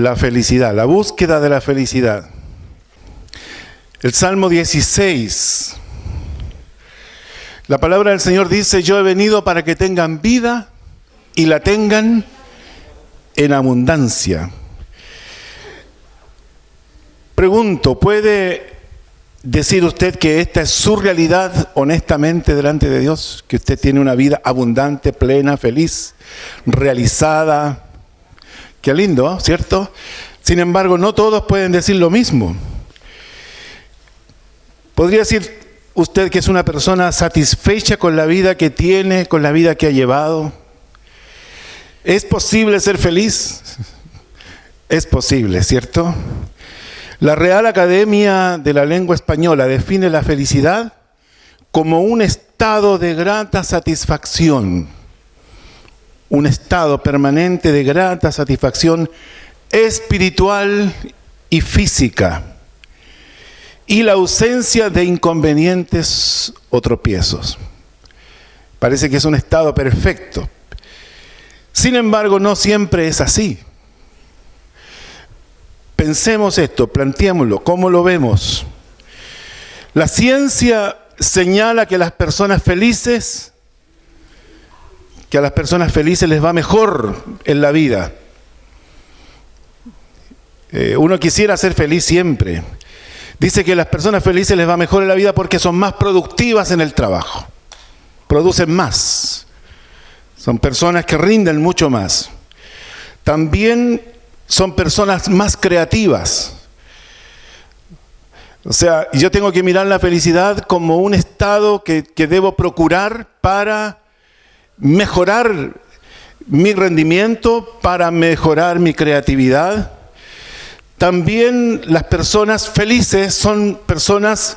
la felicidad, la búsqueda de la felicidad. El Salmo 16. La palabra del Señor dice: yo he venido para que tengan vida y la tengan en abundancia. Pregunto, ¿puede decir usted que esta es su realidad honestamente delante de Dios? Que usted tiene una vida abundante, plena, feliz, realizada. Qué lindo, ¿cierto? Sin embargo, no todos pueden decir lo mismo. ¿Podría decir usted que es una persona satisfecha con la vida que tiene, con la vida que ha llevado? ¿Es posible ser feliz? Es posible, ¿cierto? La Real Academia de la Lengua Española define la felicidad como un estado de grata satisfacción, un estado permanente de grata satisfacción espiritual y física, y la ausencia de inconvenientes o tropiezos. Parece que es un estado perfecto. Sin embargo, no siempre es así. Pensemos esto, planteémoslo, ¿cómo lo vemos? La ciencia señala que a las personas felices les va mejor en la vida. Uno quisiera ser feliz siempre. Dice que a las personas felices les va mejor en la vida porque son más productivas en el trabajo. Producen más. Son personas que rinden mucho más. También son personas más creativas. O sea, yo tengo que mirar la felicidad como un estado que debo procurar para mejorar mi rendimiento, para mejorar mi creatividad. También las personas felices son personas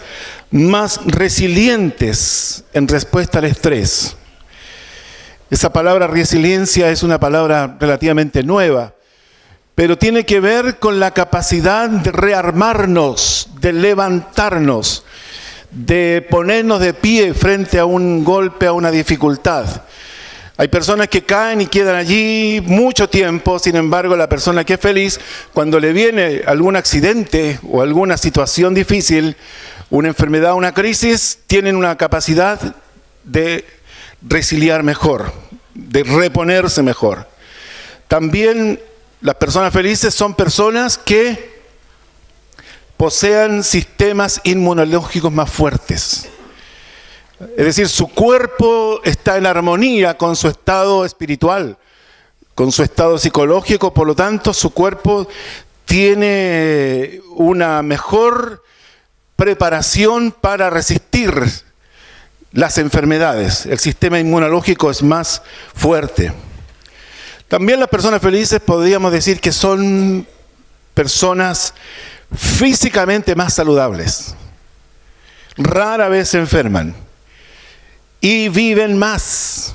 más resilientes en respuesta al estrés. Esa palabra resiliencia es una palabra relativamente nueva, pero tiene que ver con la capacidad de rearmarnos, de levantarnos, de ponernos de pie frente a un golpe, a una dificultad. Hay personas que caen y quedan allí mucho tiempo, sin embargo, la persona que es feliz, cuando le viene algún accidente o alguna situación difícil, una enfermedad, una crisis, tienen una capacidad de resiliar mejor, de reponerse mejor. También las personas felices son personas que posean sistemas inmunológicos más fuertes. Es decir, su cuerpo está en armonía con su estado espiritual, con su estado psicológico, por lo tanto su cuerpo tiene una mejor preparación para resistir las enfermedades. El sistema inmunológico es más fuerte. También las personas felices podríamos decir que son personas físicamente más saludables. Rara vez se enferman. Y viven más.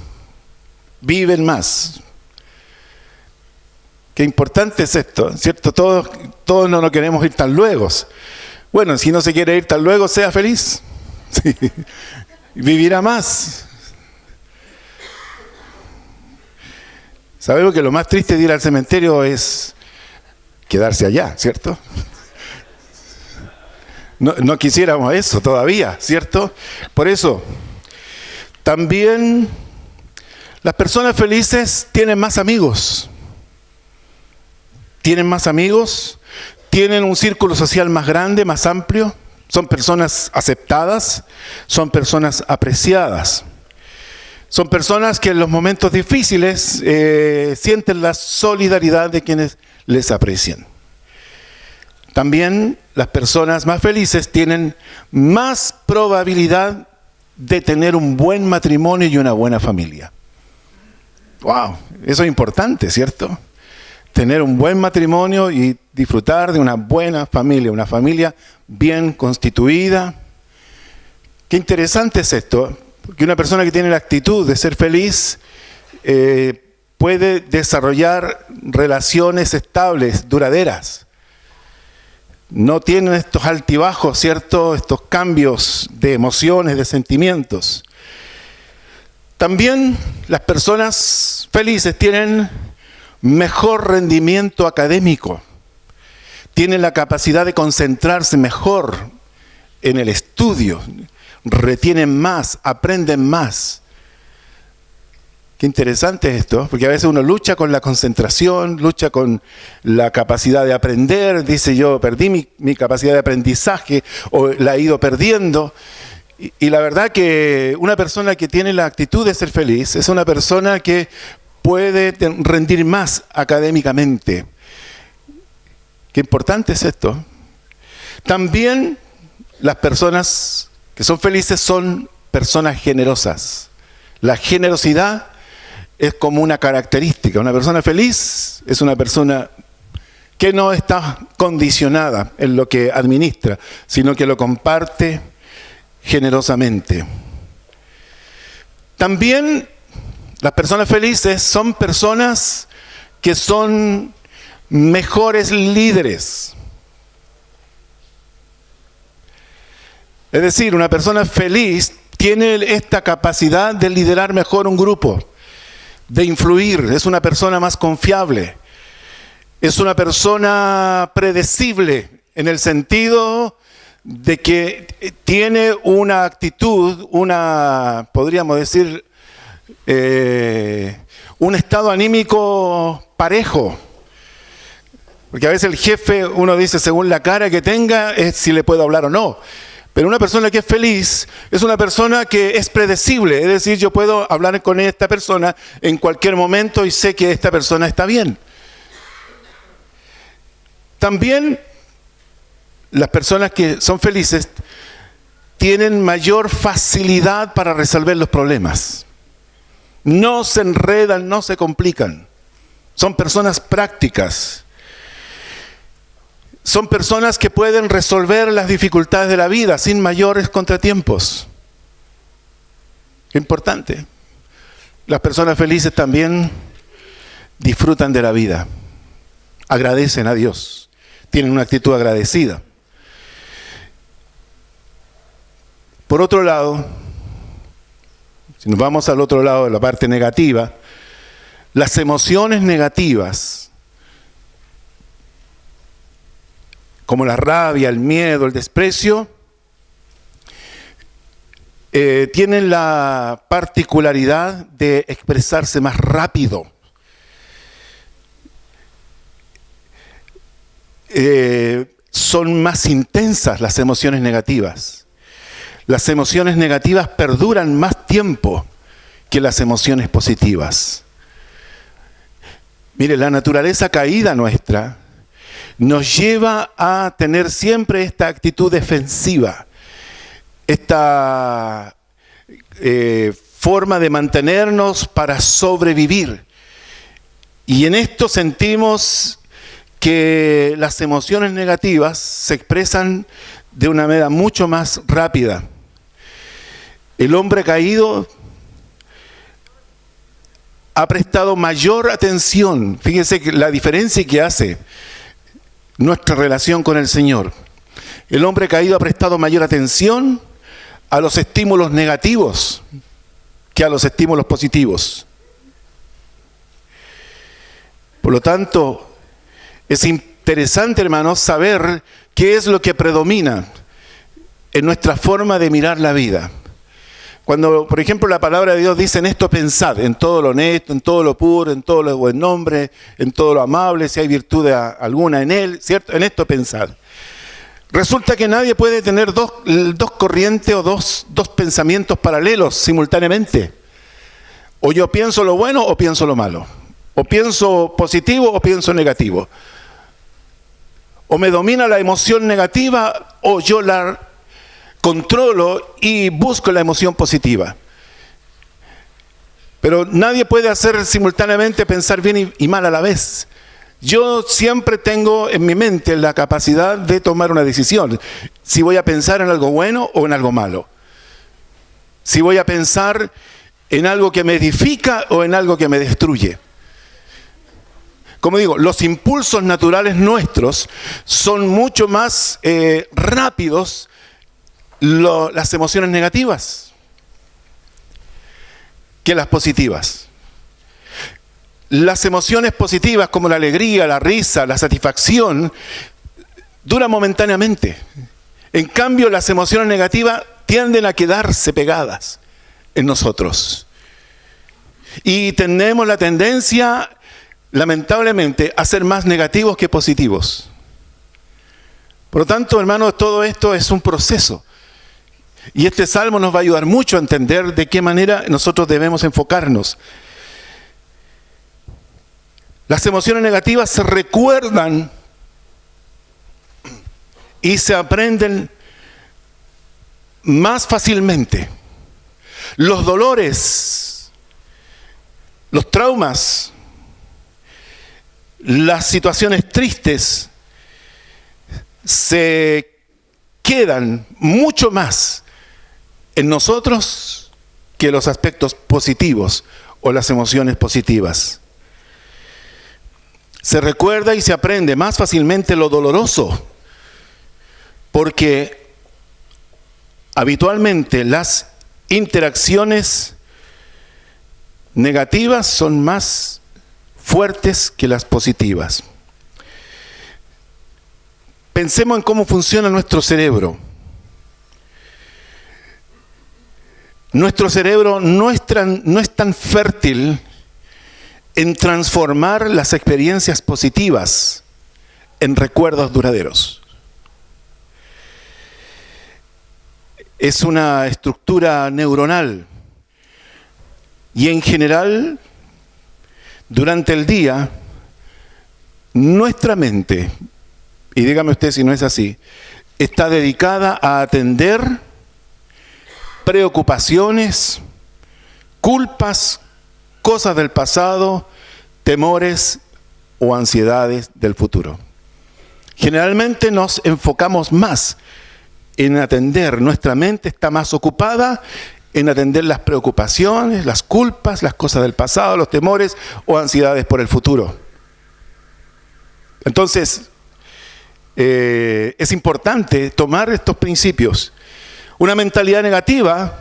Qué importante es esto, ¿cierto? Todos no nos queremos ir tan luego. Bueno, si no se quiere ir tan luego, sea feliz. Sí. Vivirá más. Sabemos que lo más triste de ir al cementerio es quedarse allá, ¿cierto? No quisiéramos eso todavía, ¿cierto? Por eso, también las personas felices tienen más amigos. Tienen un círculo social más grande, más amplio. Son personas aceptadas, son personas apreciadas. Son personas que en los momentos difíciles sienten la solidaridad de quienes les aprecian. También las personas más felices tienen más probabilidad de tener un buen matrimonio y una buena familia. ¡Wow! Eso es importante, ¿cierto? Tener un buen matrimonio y disfrutar de una buena familia, una familia bien constituida. Qué interesante es esto, porque una persona que tiene la actitud de ser feliz puede desarrollar relaciones estables, duraderas. No tienen estos altibajos, ¿cierto? Estos cambios de emociones, de sentimientos. También las personas felices tienen mejor rendimiento académico. tienen la capacidad de concentrarse mejor en el estudio, retienen más, aprenden más. Qué interesante esto, porque a veces uno lucha con la concentración, lucha con la capacidad de aprender, dice yo perdí mi capacidad de aprendizaje o la he ido perdiendo. Y la verdad que una persona que tiene la actitud de ser feliz es una persona que puede rendir más académicamente. Qué importante es esto. También las personas que son felices son personas generosas. La generosidad es como una característica. Una persona feliz es una persona que no está condicionada en lo que administra, sino que lo comparte generosamente. También las personas felices son personas que son mejores líderes. Es decir, una persona feliz tiene esta capacidad de liderar mejor un grupo, de influir, es una persona más confiable, es una persona predecible en el sentido de que tiene una actitud, podríamos decir, un estado anímico parejo. Porque a veces el jefe, uno dice según la cara que tenga, es si le puedo hablar o no. Pero una persona que es feliz es una persona que es predecible. Es decir, yo puedo hablar con esta persona en cualquier momento y sé que esta persona está bien. También las personas que son felices tienen mayor facilidad para resolver los problemas. No se enredan, no se complican. Son personas prácticas. Son personas que pueden resolver las dificultades de la vida sin mayores contratiempos. Qué importante. Las personas felices también disfrutan de la vida. Agradecen a Dios. Tienen una actitud agradecida. Por otro lado, si nos vamos al otro lado de la parte negativa, las emociones negativas, como la rabia, el miedo, el desprecio, tienen la particularidad de expresarse más rápido. Son más intensas las emociones negativas. Las emociones negativas perduran más tiempo que las emociones positivas. Mire, la naturaleza caída nuestra nos lleva a tener siempre esta actitud defensiva, esta forma de mantenernos para sobrevivir. Y en esto sentimos que las emociones negativas se expresan de una manera mucho más rápida. El hombre caído ha prestado mayor atención. Fíjense que la diferencia que hace nuestra relación con el Señor. El hombre caído ha prestado mayor atención a los estímulos negativos que a los estímulos positivos. Por lo tanto, es interesante, hermanos, saber qué es lo que predomina en nuestra forma de mirar la vida. Cuando, por ejemplo, la palabra de Dios dice: en esto pensad, en todo lo honesto, en todo lo puro, en todo lo buen nombre, en todo lo amable, si hay virtud alguna en él, ¿cierto? En esto pensad. Resulta que nadie puede tener dos corrientes o dos pensamientos paralelos simultáneamente. O yo pienso lo bueno o pienso lo malo. O pienso positivo o pienso negativo. O me domina la emoción negativa o yo la controlo y busco la emoción positiva. Pero nadie puede hacer simultáneamente pensar bien y mal a la vez. Yo siempre tengo en mi mente la capacidad de tomar una decisión. Si voy a pensar en algo bueno o en algo malo. Si voy a pensar en algo que me edifica o en algo que me destruye. Como digo, los impulsos naturales nuestros son mucho más rápidos las emociones negativas que las positivas. Las emociones positivas como la alegría, la risa, la satisfacción duran momentáneamente. En cambio, las emociones negativas tienden a quedarse pegadas en nosotros. Y tenemos la tendencia, lamentablemente, a ser más negativos que positivos. Por lo tanto, hermanos, todo esto es un proceso. Y este salmo nos va a ayudar mucho a entender de qué manera nosotros debemos enfocarnos. Las emociones negativas se recuerdan y se aprenden más fácilmente. Los dolores, los traumas, las situaciones tristes se quedan mucho más en nosotros que los aspectos positivos o las emociones positivas. Se recuerda y se aprende más fácilmente lo doloroso, porque habitualmente las interacciones negativas son más fuertes que las positivas. Pensemos en cómo funciona nuestro cerebro. Nuestro cerebro no es tan fértil en transformar las experiencias positivas en recuerdos duraderos. Es una estructura neuronal y en general, durante el día, nuestra mente, y dígame usted si no es así, está dedicada a atender preocupaciones, culpas, cosas del pasado, temores o ansiedades del futuro. Generalmente nos enfocamos más en atender, nuestra mente está más ocupada en atender las preocupaciones, las culpas, las cosas del pasado, los temores o ansiedades por el futuro. Entonces, es importante tomar estos principios. Una mentalidad negativa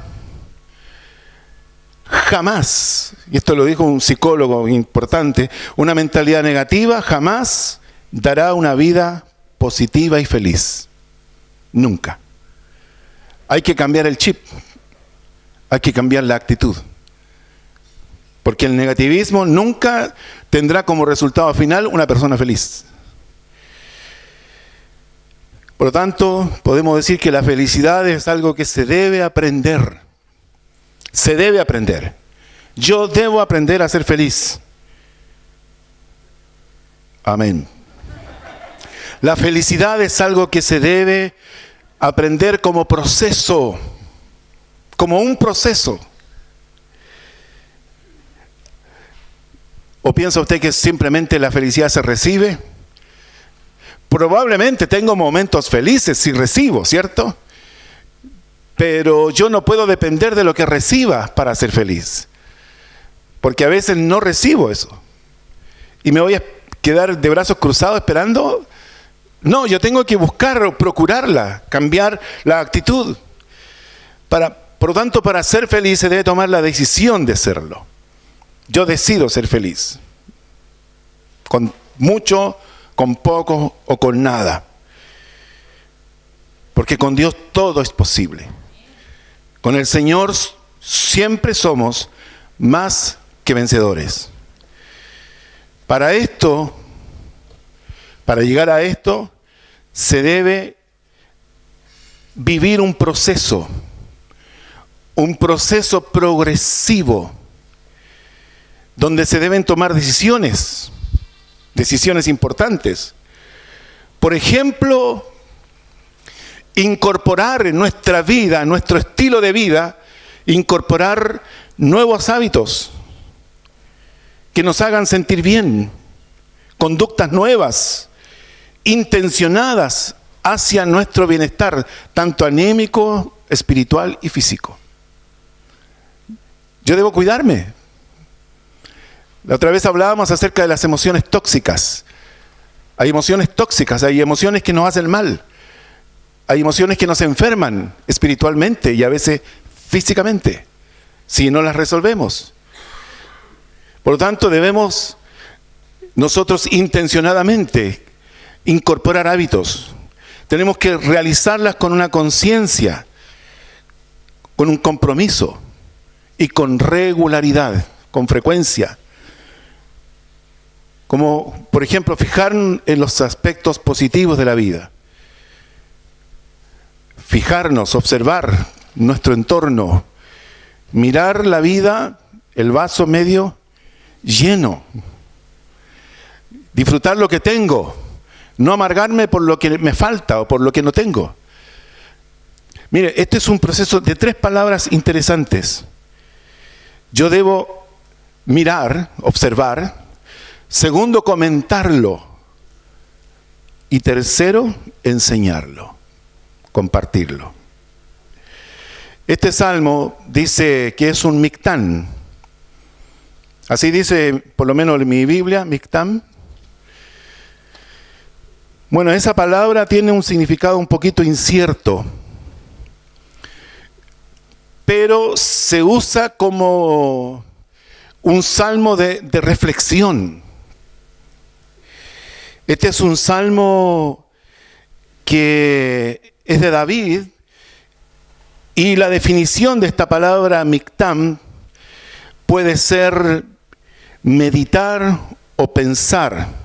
jamás, y esto lo dijo un psicólogo importante, una mentalidad negativa jamás dará una vida positiva y feliz. Nunca. Hay que cambiar el chip, hay que cambiar la actitud. Porque el negativismo nunca tendrá como resultado final una persona feliz. Por lo tanto, podemos decir que la felicidad es algo que se debe aprender. Se debe aprender. Yo debo aprender a ser feliz. Amén. La felicidad es algo que se debe aprender como proceso, como un proceso. ¿O piensa usted que simplemente la felicidad se recibe? Probablemente tengo momentos felices si recibo, ¿cierto? Pero yo no puedo depender de lo que reciba para ser feliz. Porque a veces no recibo eso. Y me voy a quedar de brazos cruzados esperando. No, yo tengo que buscar o procurarla, cambiar la actitud. Por lo tanto, para ser feliz se debe tomar la decisión de serlo. Yo decido ser feliz. Con mucho, con poco o con nada. Porque con Dios todo es posible. Con el Señor siempre somos más que vencedores. Para esto, para llegar a esto, se debe vivir un proceso progresivo, donde se deben tomar decisiones importantes. Por ejemplo, incorporar en nuestra vida, en nuestro estilo de vida, incorporar nuevos hábitos que nos hagan sentir bien, conductas nuevas, intencionadas hacia nuestro bienestar, tanto anímico, espiritual y físico. Yo debo cuidarme. La otra vez hablábamos acerca de las emociones tóxicas. Hay emociones tóxicas, hay emociones que nos hacen mal. Hay emociones que nos enferman espiritualmente y a veces físicamente, si no las resolvemos. Por lo tanto, debemos nosotros intencionadamente incorporar hábitos. Tenemos que realizarlas con una conciencia, con un compromiso y con regularidad, con frecuencia. Como, por ejemplo, fijar en los aspectos positivos de la vida. Fijarnos, observar nuestro entorno, mirar la vida, el vaso medio lleno. Disfrutar lo que tengo, no amargarme por lo que me falta o por lo que no tengo. Mire, este es un proceso de 3 palabras interesantes. Yo debo mirar, observar. Segundo, comentarlo. Y tercero, enseñarlo, compartirlo. Este salmo dice que es un mictán. Así dice, por lo menos en mi Biblia, mictán. Bueno, esa palabra tiene un significado un poquito incierto, pero se usa como un salmo de reflexión. Este es un salmo que es de David, y la definición de esta palabra mictán puede ser meditar o pensar.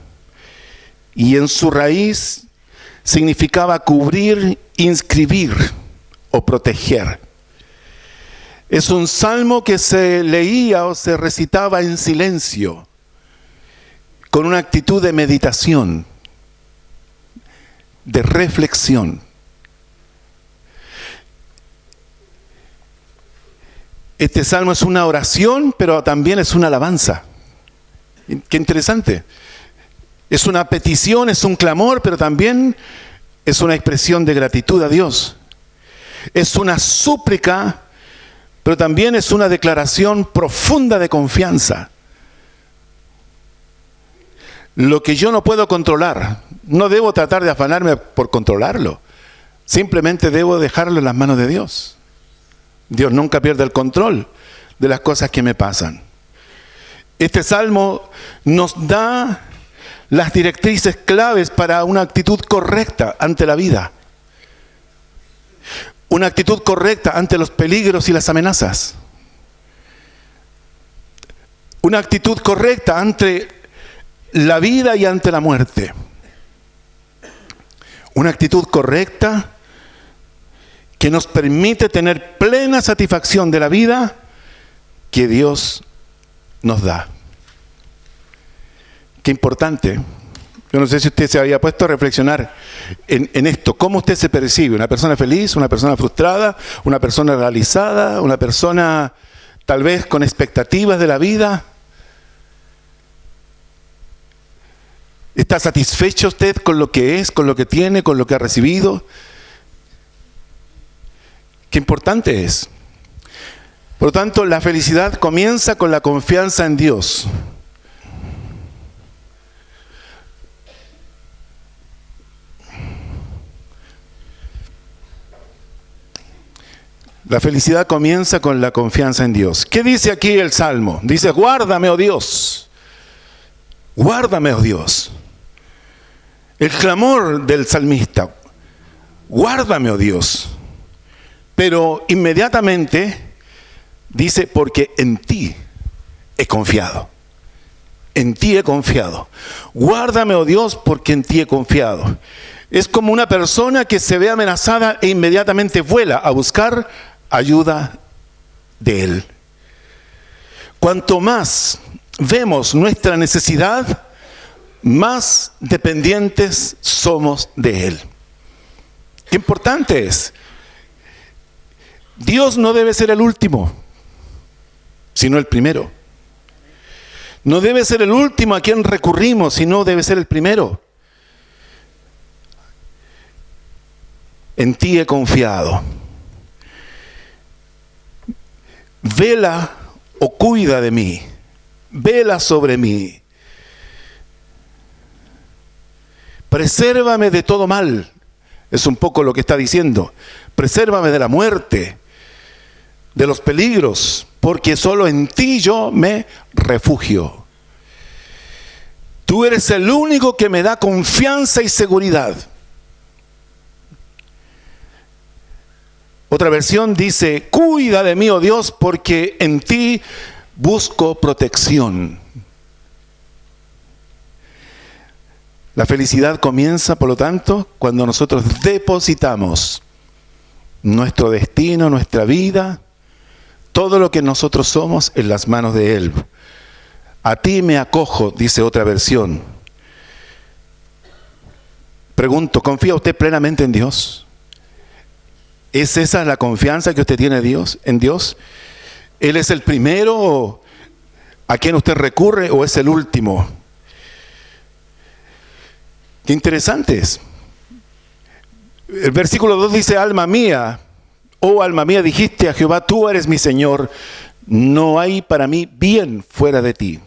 Y en su raíz significaba cubrir, inscribir o proteger. Es un salmo que se leía o se recitaba en silencio, con una actitud de meditación, de reflexión. Este salmo es una oración, pero también es una alabanza. Qué interesante. Es una petición, es un clamor, pero también es una expresión de gratitud a Dios. Es una súplica, pero también es una declaración profunda de confianza. Lo que yo no puedo controlar, no debo tratar de afanarme por controlarlo. Simplemente debo dejarlo en las manos de Dios. Dios nunca pierde el control de las cosas que me pasan. Este salmo nos da las directrices claves para una actitud correcta ante la vida. Una actitud correcta ante los peligros y las amenazas. Una actitud correcta ante la vida y ante la muerte. Una actitud correcta que nos permite tener plena satisfacción de la vida que Dios nos da. Qué importante. Yo no sé si usted se había puesto a reflexionar en esto. ¿Cómo usted se percibe? ¿Una persona feliz? ¿Una persona frustrada? ¿Una persona realizada? ¿Una persona tal vez con expectativas de la vida? ¿Está satisfecho usted con lo que es, con lo que tiene, con lo que ha recibido? Qué importante es. Por lo tanto, la felicidad comienza con la confianza en Dios. La felicidad comienza con la confianza en Dios. ¿Qué dice aquí el Salmo? Dice, guárdame, oh Dios. Guárdame, oh Dios. El clamor del salmista, guárdame, oh Dios. Pero inmediatamente dice, porque en ti he confiado. En ti he confiado. Guárdame, oh Dios, porque en ti he confiado. Es como una persona que se ve amenazada e inmediatamente vuela a buscar ayuda de Él. Cuanto más vemos nuestra necesidad, más dependientes somos de Él. Qué importante es. Dios no debe ser el último, sino el primero. No debe ser el último a quien recurrimos, sino debe ser el primero. En ti he confiado. Vela o cuida de mí. Vela sobre mí. Presérvame de todo mal. Es un poco lo que está diciendo. Presérvame de la muerte, de los peligros, porque solo en ti yo me refugio. Tú eres el único que me da confianza y seguridad. Otra versión dice, cuida de mí, oh Dios, porque en ti busco protección. La felicidad comienza, por lo tanto, cuando nosotros depositamos nuestro destino, nuestra vida, todo lo que nosotros somos en las manos de Él. A ti me acojo, dice otra versión. Pregunto, ¿confía usted plenamente en Dios? ¿Es esa la confianza que usted tiene en Dios? ¿Él es el primero a quien usted recurre o es el último? Qué interesante es. El versículo 2 dice, alma mía, oh alma mía, dijiste a Jehová, tú eres mi Señor, no hay para mí bien fuera de ti.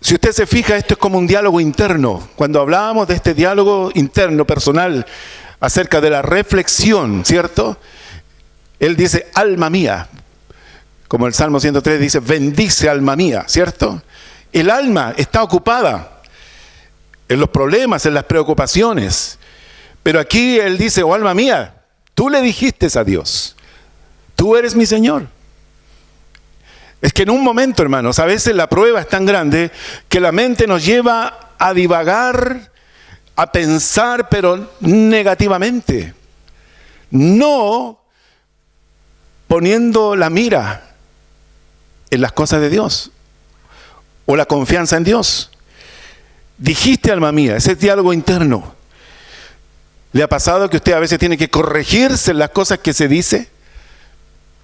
Si usted se fija, esto es como un diálogo interno. Cuando hablábamos de este diálogo interno, personal, acerca de la reflexión, ¿cierto? Él dice, alma mía, como el Salmo 103 dice, bendice alma mía, ¿cierto? El alma está ocupada en los problemas, en las preocupaciones. Pero aquí él dice, oh alma mía, tú le dijiste a Dios, tú eres mi Señor. Es que en un momento, hermanos, a veces la prueba es tan grande que la mente nos lleva a divagar, a pensar, pero negativamente. No poniendo la mira en las cosas de Dios o la confianza en Dios. Dijiste, alma mía, ese diálogo interno. ¿Le ha pasado que usted a veces tiene que corregirse en las cosas que se dice?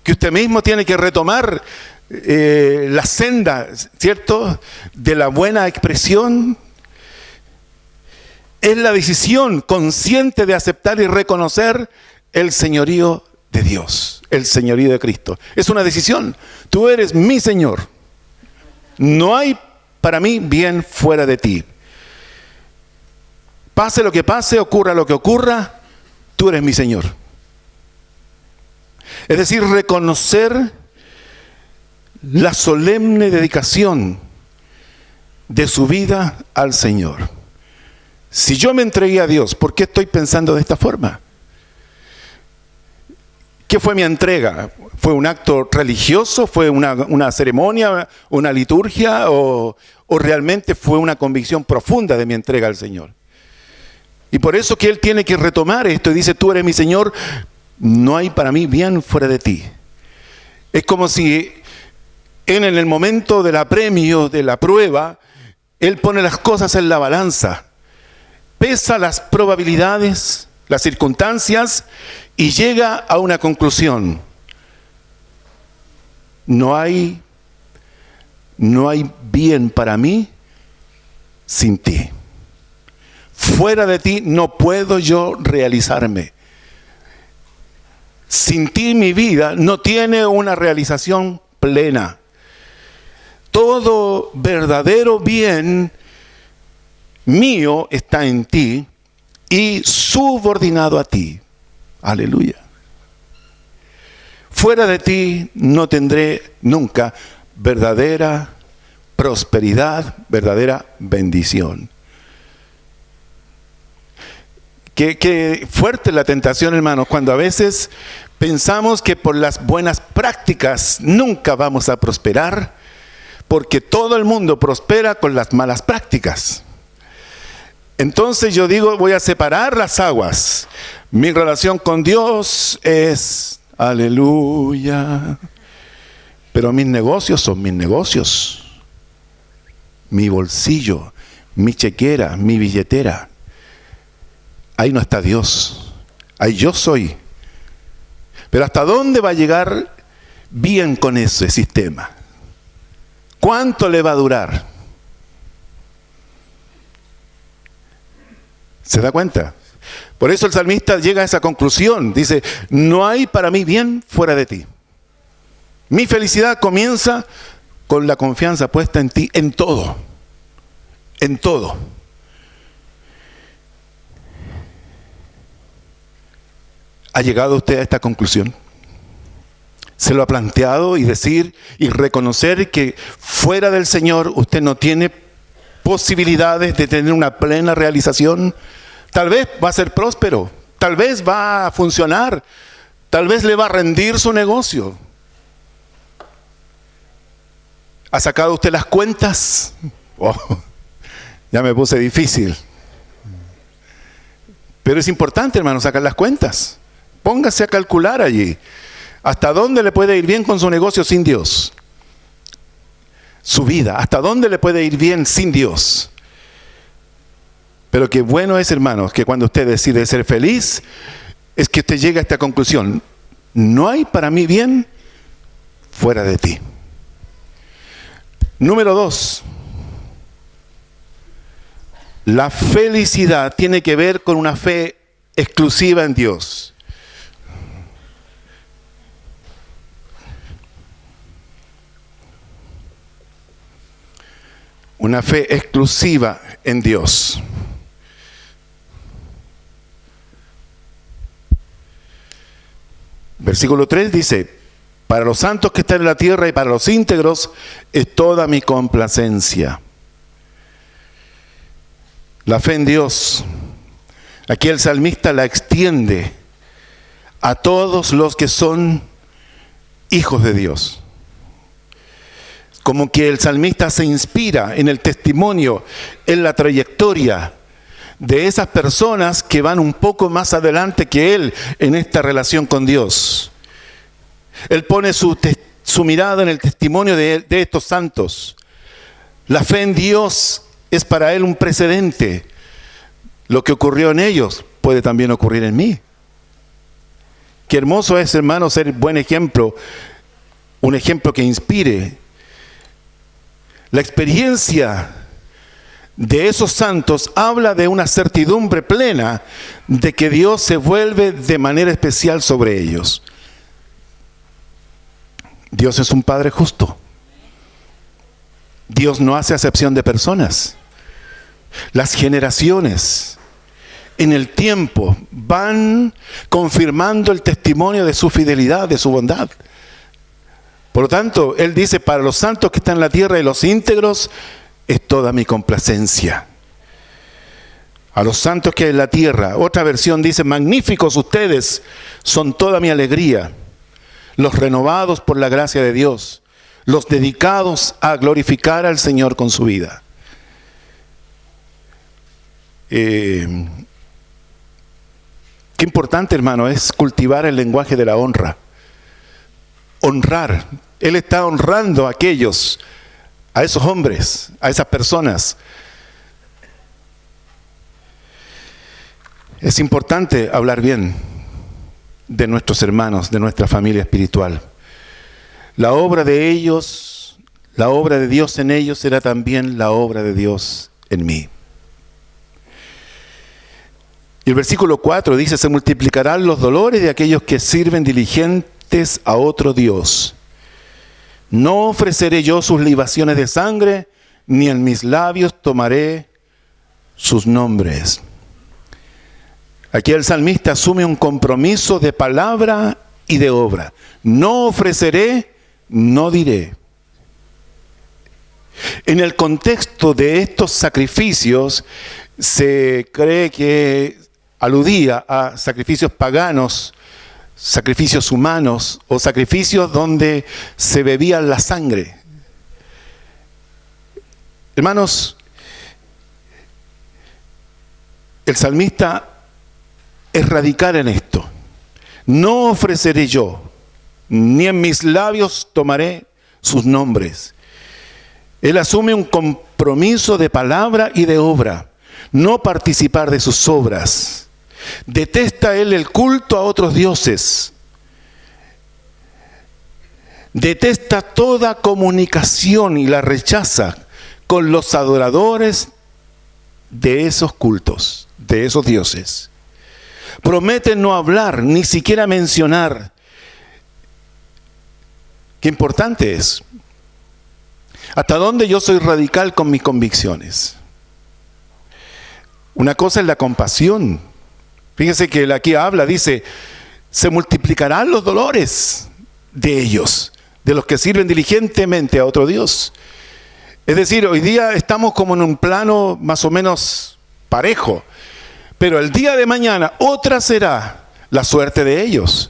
Que usted mismo tiene que retomar la senda, ¿cierto?, de la buena expresión. Es la decisión consciente de aceptar y reconocer el señorío de Dios, el señorío de Cristo. Es una decisión. Tú eres mi Señor. No hay para mí bien fuera de ti. Pase lo que pase, ocurra lo que ocurra, tú eres mi Señor. Es decir, reconocer la solemne dedicación de su vida al Señor. Si yo me entregué a Dios, ¿por qué estoy pensando de esta forma? ¿Qué fue mi entrega? ¿Fue un acto religioso? ¿Fue una ceremonia? ¿Una liturgia? ¿O realmente fue una convicción profunda de mi entrega al Señor? Y por eso que Él tiene que retomar esto y dice, tú eres mi Señor, no hay para mí bien fuera de ti. Es como si en el momento del apremio, de la prueba, Él pone las cosas en la balanza, pesa las probabilidades, las circunstancias y llega a una conclusión. No hay bien para mí sin ti. Fuera de ti no puedo yo realizarme. Sin ti mi vida no tiene una realización plena. Todo verdadero bien mío está en ti y subordinado a ti. Aleluya. Fuera de ti no tendré nunca verdadera prosperidad, verdadera bendición. Qué fuerte la tentación, hermanos, cuando a veces pensamos que por las buenas prácticas nunca vamos a prosperar, porque todo el mundo prospera con las malas prácticas. Entonces yo digo, voy a separar las aguas. Mi relación con Dios es, aleluya, pero mis negocios son mis negocios. Mi bolsillo, mi chequera, mi billetera. Ahí no está Dios, ahí yo soy. Pero ¿hasta dónde va a llegar bien con ese sistema? ¿Cuánto le va a durar? ¿Se da cuenta? Por eso el salmista llega a esa conclusión. Dice, no hay para mí bien fuera de ti. Mi felicidad comienza con la confianza puesta en ti, en todo. En todo. ¿Ha llegado usted a esta conclusión? ¿Se lo ha planteado y decir y reconocer que fuera del Señor usted no tiene posibilidades de tener una plena realización? Tal vez va a ser próspero, tal vez va a funcionar, tal vez le va a rendir su negocio. ¿Ha sacado usted las cuentas? Oh, ya me puse difícil. Pero es importante, hermano, sacar las cuentas. Póngase a calcular allí. ¿Hasta dónde le puede ir bien con su negocio sin Dios? Su vida, ¿hasta dónde le puede ir bien sin Dios? Pero qué bueno es, hermanos, que cuando usted decide ser feliz, es que usted llega a esta conclusión: no hay para mí bien fuera de ti. Número 2. La felicidad tiene que ver con una fe exclusiva en Dios. Una fe exclusiva en Dios. Versículo 3 dice: para los santos que están en la tierra y para los íntegros es toda mi complacencia. La fe en Dios, aquí el salmista la extiende a todos los que son hijos de Dios. Como que el salmista se inspira en el testimonio, en la trayectoria de esas personas que van un poco más adelante que él en esta relación con Dios. Él pone su mirada en el testimonio de estos santos. La fe en Dios es para él un precedente. Lo que ocurrió en ellos puede también ocurrir en mí. Qué hermoso es, hermano, ser buen ejemplo, un ejemplo que inspire. La experiencia de esos santos habla de una certidumbre plena de que Dios se vuelve de manera especial sobre ellos. Dios es un Padre justo. Dios no hace acepción de personas. Las generaciones en el tiempo van confirmando el testimonio de su fidelidad, de su bondad. Por lo tanto, Él dice: para los santos que están en la tierra y los íntegros es toda mi complacencia. A los santos que hay en la tierra, otra versión dice: magníficos ustedes, son toda mi alegría. Los renovados por la gracia de Dios, los dedicados a glorificar al Señor con su vida. Qué importante, hermano, es cultivar el lenguaje de la honra. Honrar. Él está honrando a aquellos, a esos hombres, a esas personas. Es importante hablar bien de nuestros hermanos, de nuestra familia espiritual. La obra de ellos, la obra de Dios en ellos será también la obra de Dios en mí. Y el versículo 4 dice: se multiplicarán los dolores de aquellos que sirven diligentes a otro Dios. No ofreceré yo sus libaciones de sangre, ni en mis labios tomaré sus nombres. Aquí el salmista asume un compromiso de palabra y de obra. No ofreceré, no diré. En el contexto de estos sacrificios, se cree que aludía a sacrificios paganos, sacrificios humanos o sacrificios donde se bebía la sangre. Hermanos, el salmista es radical en esto. No ofreceré yo, ni en mis labios tomaré sus nombres. Él asume un compromiso de palabra y de obra. No participar de sus obras. Detesta él el culto a otros dioses. Detesta toda comunicación y la rechaza con los adoradores de esos cultos, de esos dioses. Promete no hablar, ni siquiera mencionar. Qué importante es. ¿Hasta dónde yo soy radical con mis convicciones? Una cosa es la compasión. Fíjense que él aquí habla, dice: se multiplicarán los dolores de ellos, de los que sirven diligentemente a otro Dios. Es decir, hoy día estamos como en un plano más o menos parejo. Pero el día de mañana otra será la suerte de ellos.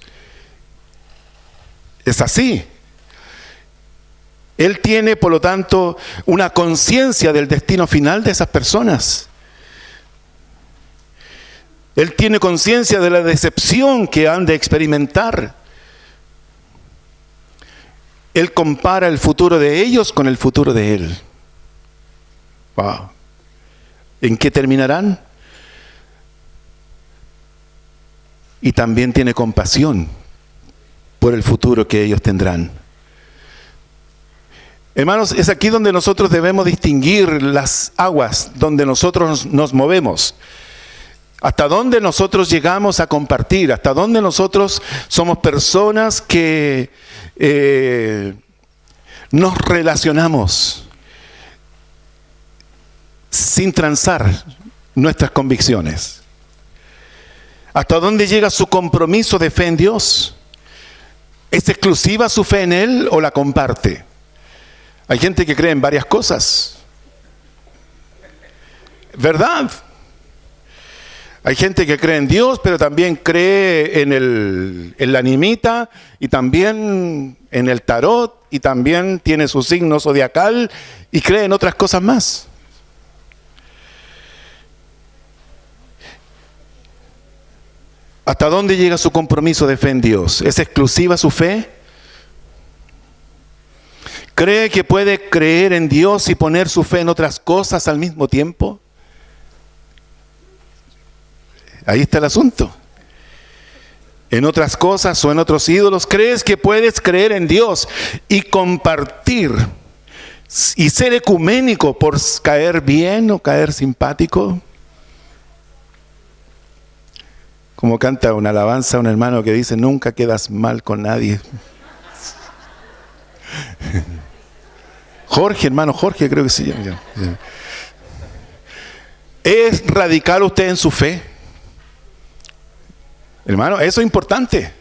Es así. Él tiene, por lo tanto, una conciencia del destino final de esas personas. Él tiene conciencia de la decepción que han de experimentar. Él compara el futuro de ellos con el futuro de Él. Wow. ¿En qué terminarán? Y también tiene compasión por el futuro que ellos tendrán. Hermanos, es aquí donde nosotros debemos distinguir las aguas donde nosotros nos movemos. Hasta dónde nosotros llegamos a compartir, hasta dónde nosotros somos personas que nos relacionamos sin transar nuestras convicciones. ¿Hasta dónde llega su compromiso de fe en Dios? ¿Es exclusiva su fe en Él o la comparte? Hay gente que cree en varias cosas. ¿Verdad? Hay gente que cree en Dios, pero también cree en la animita y también en el tarot y también tiene su signo zodiacal y cree en otras cosas más. ¿Hasta dónde llega su compromiso de fe en Dios? ¿Es exclusiva su fe? ¿Cree que puede creer en Dios y poner su fe en otras cosas al mismo tiempo? Ahí está el asunto. En otras cosas o en otros ídolos, ¿crees que puedes creer en Dios y compartir y ser ecuménico por caer bien o caer simpático? Como canta una alabanza un hermano que dice, nunca quedas mal con nadie. Jorge, hermano Jorge, creo que se llama. ¿Es radical usted en su fe? Hermano, eso es importante.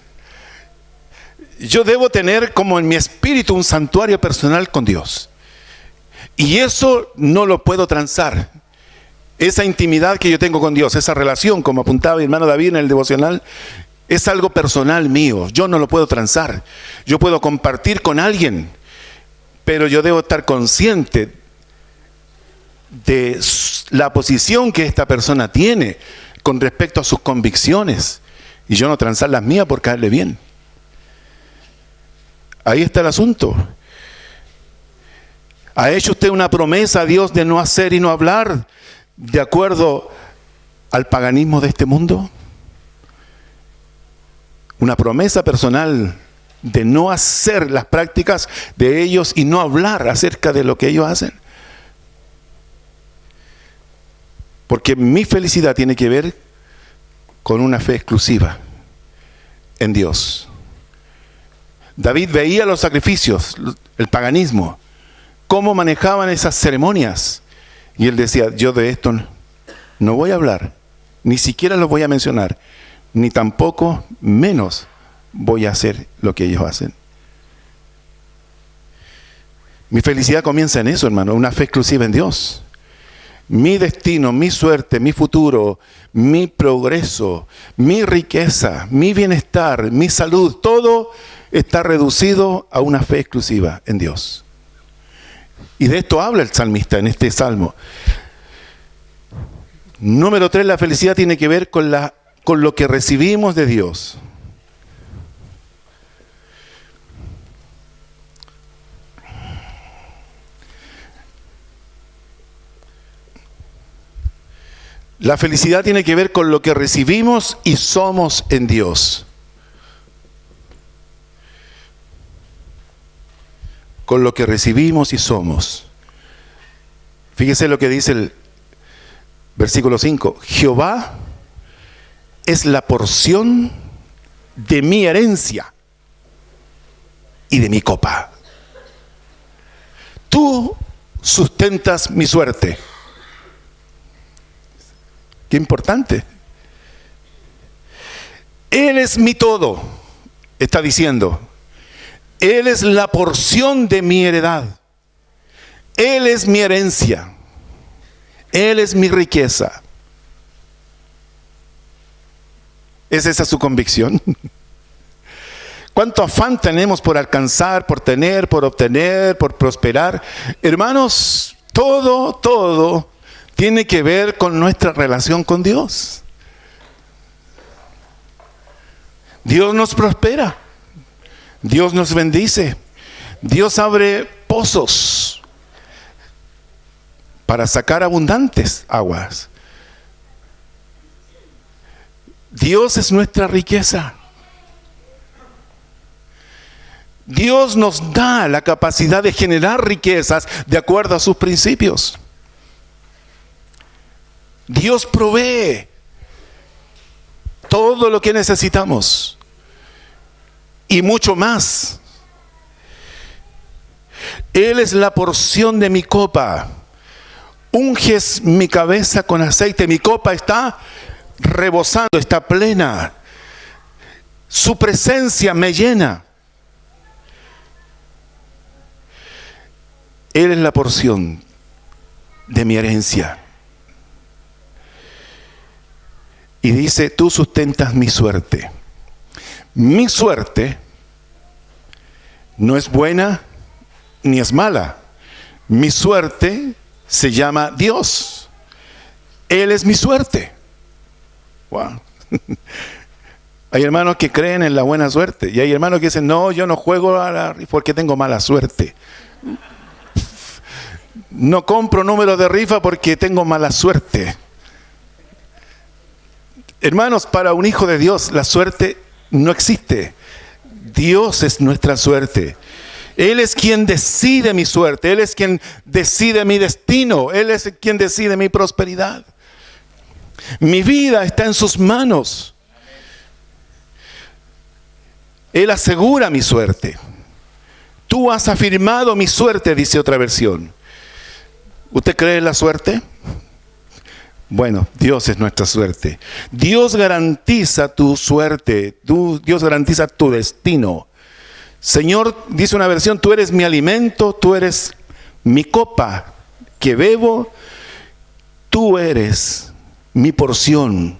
Yo debo tener como en mi espíritu un santuario personal con Dios. Y eso no lo puedo transar. Esa intimidad que yo tengo con Dios, esa relación, como apuntaba mi hermano David en el devocional, es algo personal mío. Yo no lo puedo transar. Yo puedo compartir con alguien, pero yo debo estar consciente de la posición que esta persona tiene con respecto a sus convicciones. Y yo no transar las mías por caerle bien. Ahí está el asunto. ¿Ha hecho usted una promesa a Dios de no hacer y no hablar de acuerdo al paganismo de este mundo? Una promesa personal de no hacer las prácticas de ellos y no hablar acerca de lo que ellos hacen. Porque mi felicidad tiene que ver con una fe exclusiva en Dios. David veía los sacrificios, el paganismo, cómo manejaban esas ceremonias. Y él decía, yo de esto no voy a hablar, ni siquiera lo voy a mencionar, ni tampoco menos voy a hacer lo que ellos hacen. Mi felicidad comienza en eso, hermano, una fe exclusiva en Dios. Mi destino, mi suerte, mi futuro, mi progreso, mi riqueza, mi bienestar, mi salud, todo está reducido a una fe exclusiva en Dios. Y de esto habla el salmista en este salmo. Número 3, la felicidad tiene que ver con lo que recibimos de Dios. La felicidad tiene que ver con lo que recibimos y somos en Dios. Con lo que recibimos y somos. Fíjese lo que dice el versículo 5. Jehová es la porción de mi herencia y de mi copa. Tú sustentas mi suerte. Qué importante. Él es mi todo, está diciendo. Él es la porción de mi heredad. Él es mi herencia. Él es mi riqueza. ¿Es esa su convicción? ¿Cuánto afán tenemos por alcanzar, por tener, por obtener, por prosperar? Hermanos, todo tiene que ver con nuestra relación con Dios. Dios nos prospera. Dios nos bendice. Dios abre pozos para sacar abundantes aguas. Dios es nuestra riqueza. Dios nos da la capacidad de generar riquezas de acuerdo a sus principios. Dios provee todo lo que necesitamos y mucho más. Él es la porción de mi copa. Unges mi cabeza con aceite. Mi copa está rebosando, está plena. Su presencia me llena. Él es la porción de mi herencia. Y dice, tú sustentas mi suerte. Mi suerte no es buena ni es mala. Mi suerte se llama Dios. Él es mi suerte. Wow. Hay hermanos que creen en la buena suerte. Y hay hermanos que dicen, no, yo no juego porque tengo mala suerte. No compro números de rifa porque tengo mala suerte. Hermanos, para un hijo de Dios, la suerte no existe. Dios es nuestra suerte. Él es quien decide mi suerte. Él es quien decide mi destino. Él es quien decide mi prosperidad. Mi vida está en sus manos. Él asegura mi suerte. Tú has afirmado mi suerte, dice otra versión. ¿Usted cree en la suerte? Bueno, Dios es nuestra suerte. Dios garantiza tu suerte. Dios garantiza tu destino. Señor, dice una versión, tú eres mi alimento, tú eres mi copa que bebo, tú eres mi porción.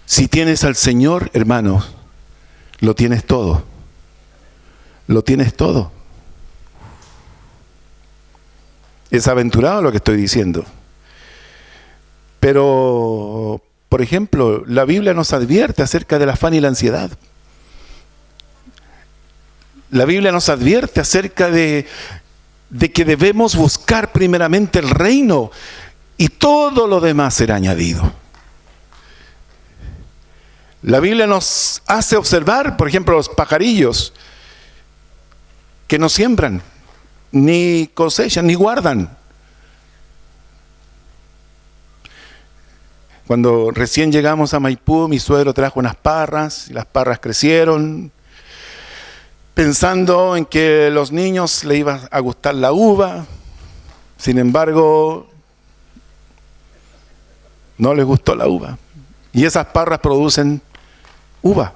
Si tienes al Señor, hermano, lo tienes todo. Lo tienes todo. Es aventurado lo que estoy diciendo. Pero, por ejemplo, la Biblia nos advierte acerca del afán y la ansiedad. La Biblia nos advierte acerca de que debemos buscar primeramente el reino y todo lo demás será añadido. La Biblia nos hace observar, por ejemplo, los pajarillos que no siembran, ni cosechan, ni guardan. Cuando recién llegamos a Maipú, mi suegro trajo unas parras, y las parras crecieron, pensando en que los niños le iba a gustar la uva. Sin embargo, no les gustó la uva. Y esas parras producen uva.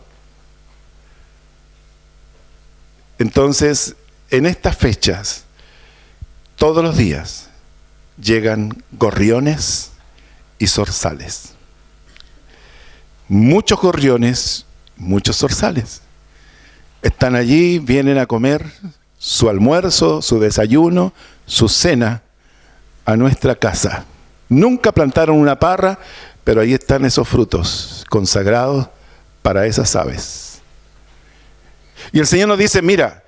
Entonces, en estas fechas, todos los días, llegan gorriones y zorzales. Muchos gorriones, muchos zorzales. Están allí, vienen a comer su almuerzo, su desayuno, su cena a nuestra casa. Nunca plantaron una parra, pero ahí están esos frutos consagrados para esas aves. Y el Señor nos dice, mira,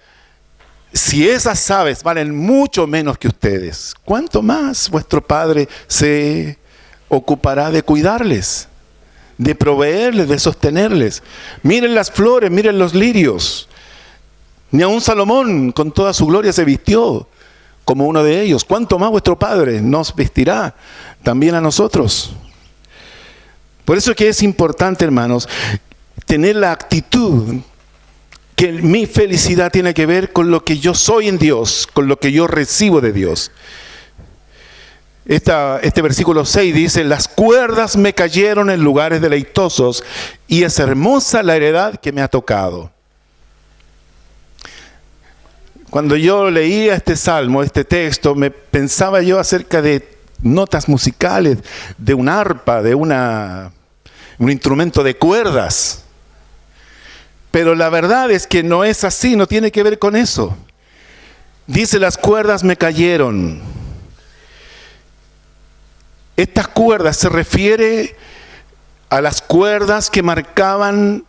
si esas aves valen mucho menos que ustedes, ¿cuánto más vuestro Padre se ocupará de cuidarles, de proveerles, de sostenerles? Miren las flores, miren los lirios. Ni aun Salomón con toda su gloria se vistió como uno de ellos. ¿Cuánto más vuestro Padre nos vestirá también a nosotros? Por eso es que es importante, hermanos, tener la actitud que mi felicidad tiene que ver con lo que yo soy en Dios, con lo que yo recibo de Dios. Este versículo 6 dice, las cuerdas me cayeron en lugares deleitosos y es hermosa la heredad que me ha tocado. Cuando yo leía este salmo, este texto, me pensaba yo acerca de notas musicales, de un arpa, de una un instrumento de cuerdas. Pero la verdad es que no es así, no tiene que ver con eso. Dice, las cuerdas me cayeron. Estas cuerdas se refiere a las cuerdas que marcaban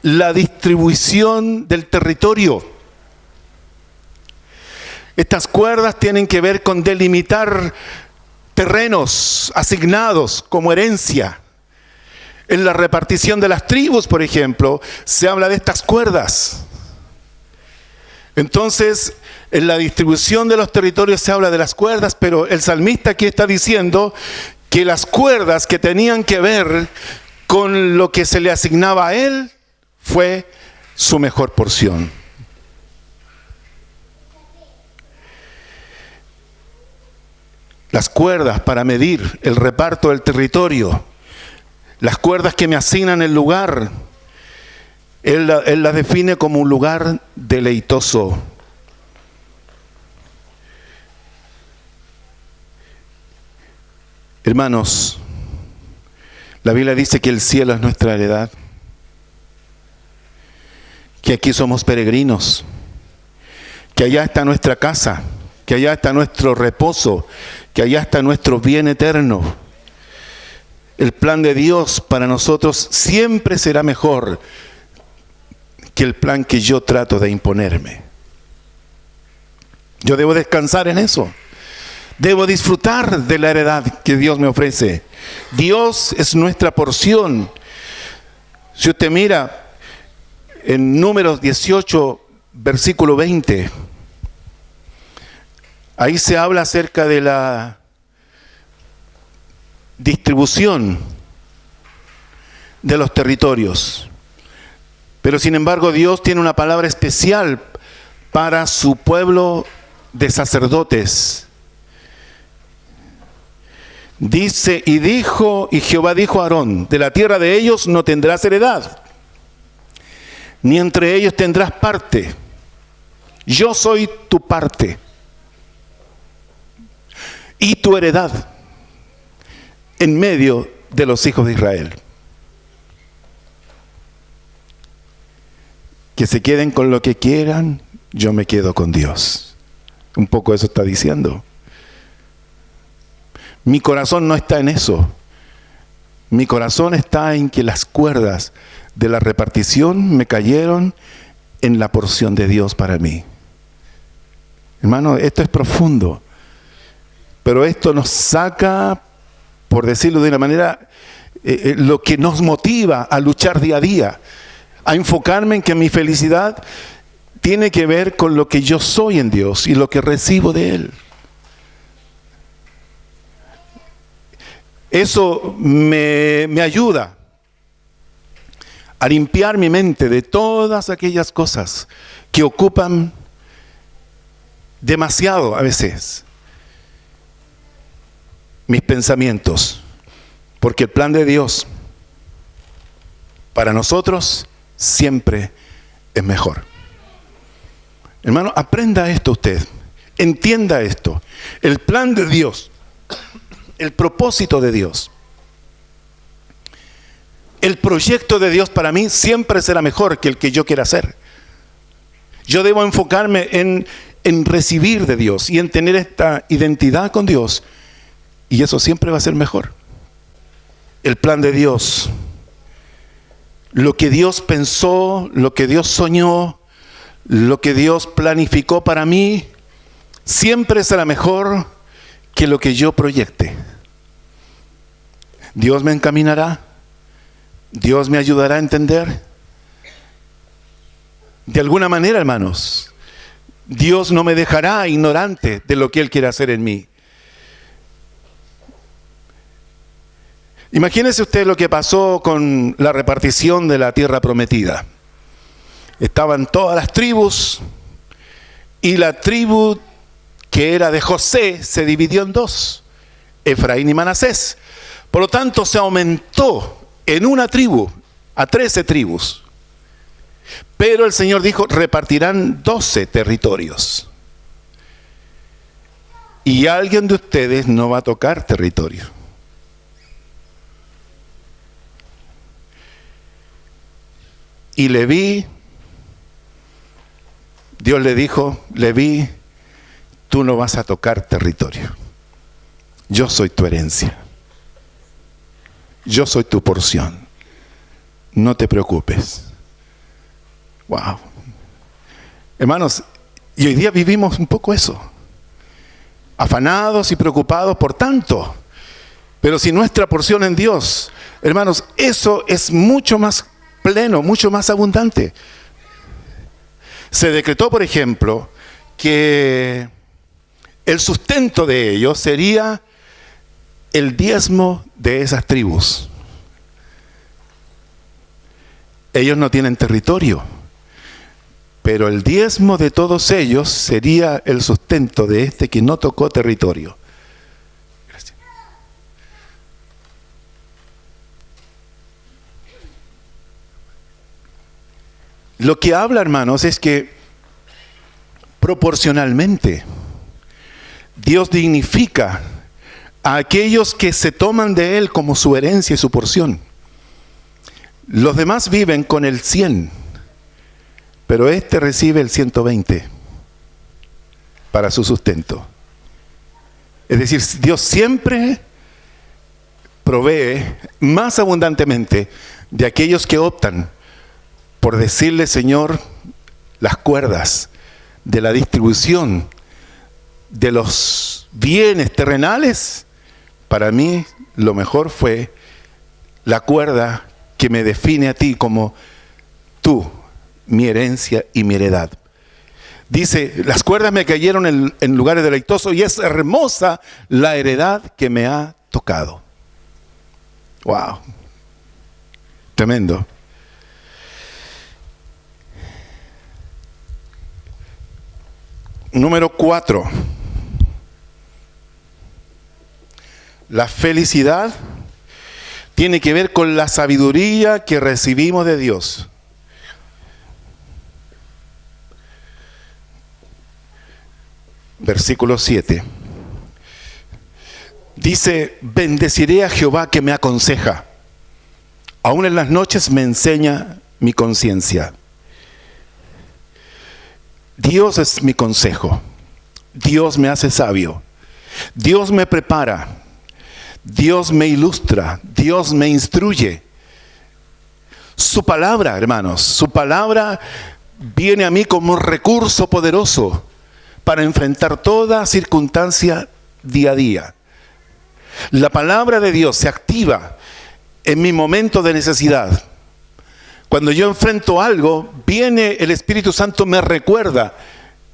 la distribución del territorio. Estas cuerdas tienen que ver con delimitar terrenos asignados como herencia. En la repartición de las tribus, por ejemplo, se habla de estas cuerdas. Entonces, en la distribución de los territorios se habla de las cuerdas, pero el salmista aquí está diciendo que las cuerdas que tenían que ver con lo que se le asignaba a él fue su mejor porción. Las cuerdas para medir el reparto del territorio, las cuerdas que me asignan el lugar, él las define como un lugar deleitoso. Hermanos, la Biblia dice que el cielo es nuestra heredad, que aquí somos peregrinos, que allá está nuestra casa, que allá está nuestro reposo, que allá está nuestro bien eterno. El plan de Dios para nosotros siempre será mejor que el plan que yo trato de imponerme. Yo debo descansar en eso. Debo disfrutar de la heredad que Dios me ofrece. Dios es nuestra porción. Si usted mira en Números 18, versículo 20, ahí se habla acerca de la distribución de los territorios. Pero sin embargo, Dios tiene una palabra especial para su pueblo de sacerdotes. Dice, y Jehová dijo a Aarón, de la tierra de ellos no tendrás heredad, ni entre ellos tendrás parte. Yo soy tu parte y tu heredad en medio de los hijos de Israel. Que se queden con lo que quieran, yo me quedo con Dios. Un poco eso está diciendo. Mi corazón no está en eso. Mi corazón está en que las cuerdas de la repartición me cayeron en la porción de Dios para mí. Hermano, esto es profundo. Pero esto nos saca, por decirlo de una manera, lo que nos motiva a luchar día a día, a enfocarme en que mi felicidad tiene que ver con lo que yo soy en Dios y lo que recibo de Él. Eso me ayuda a limpiar mi mente de todas aquellas cosas que ocupan demasiado a veces mis pensamientos, porque el plan de Dios para nosotros siempre es mejor. Hermano, aprenda esto usted, entienda esto. El plan de Dios, el propósito de Dios, el proyecto de Dios para mí siempre será mejor que el que yo quiera hacer. Yo debo enfocarme en recibir de Dios y en tener esta identidad con Dios, y eso siempre va a ser mejor. El plan de Dios, lo que Dios pensó, lo que Dios soñó, lo que Dios planificó para mí, siempre será mejor que lo que yo proyecte. Dios me encaminará, Dios me ayudará a entender. De alguna manera, hermanos, Dios no me dejará ignorante de lo que Él quiere hacer en mí. Imagínese usted lo que pasó con la repartición de la tierra prometida. Estaban todas las tribus y la tribu que era de José se dividió en dos, Efraín y Manasés. Por lo tanto, se aumentó en una tribu a 13 tribus. Pero el Señor dijo, repartirán 12 territorios. Y alguien de ustedes no va a tocar territorio. Y Leví, Dios le dijo, Leví, tú no vas a tocar territorio. Yo soy tu herencia. Yo soy tu porción. No te preocupes. Wow. Hermanos, y hoy día vivimos un poco eso. Afanados y preocupados por tanto. Pero si nuestra porción en Dios, hermanos, eso es mucho más pleno, mucho más abundante. Se decretó, por ejemplo, que el sustento de ellos sería el diezmo de esas tribus. Ellos no tienen territorio, pero el diezmo de todos ellos sería el sustento de este que no tocó territorio. Gracias. Lo que habla, hermanos, es que proporcionalmente Dios dignifica a aquellos que se toman de Él como su herencia y su porción. Los demás viven con el 100, pero este recibe el 120 para su sustento. Es decir, Dios siempre provee más abundantemente de aquellos que optan por decirle, Señor, las cuerdas de la distribución de los bienes terrenales. Para mí lo mejor fue la cuerda que me define a ti como tú, mi herencia y mi heredad. Dice, las cuerdas me cayeron en lugares deleitosos y es hermosa la heredad que me ha tocado. Wow. Tremendo. Número 4. La felicidad tiene que ver con la sabiduría que recibimos de Dios. Versículo 7. Dice, bendeciré a Jehová que me aconseja. Aún en las noches me enseña mi conciencia. Dios es mi consejo. Dios me hace sabio. Dios me prepara. Dios me ilustra. Dios me instruye. Su palabra, hermanos, su palabra viene a mí como recurso poderoso para enfrentar toda circunstancia día a día. La palabra de Dios se activa en mi momento de necesidad. Cuando yo enfrento algo, viene el Espíritu Santo, me recuerda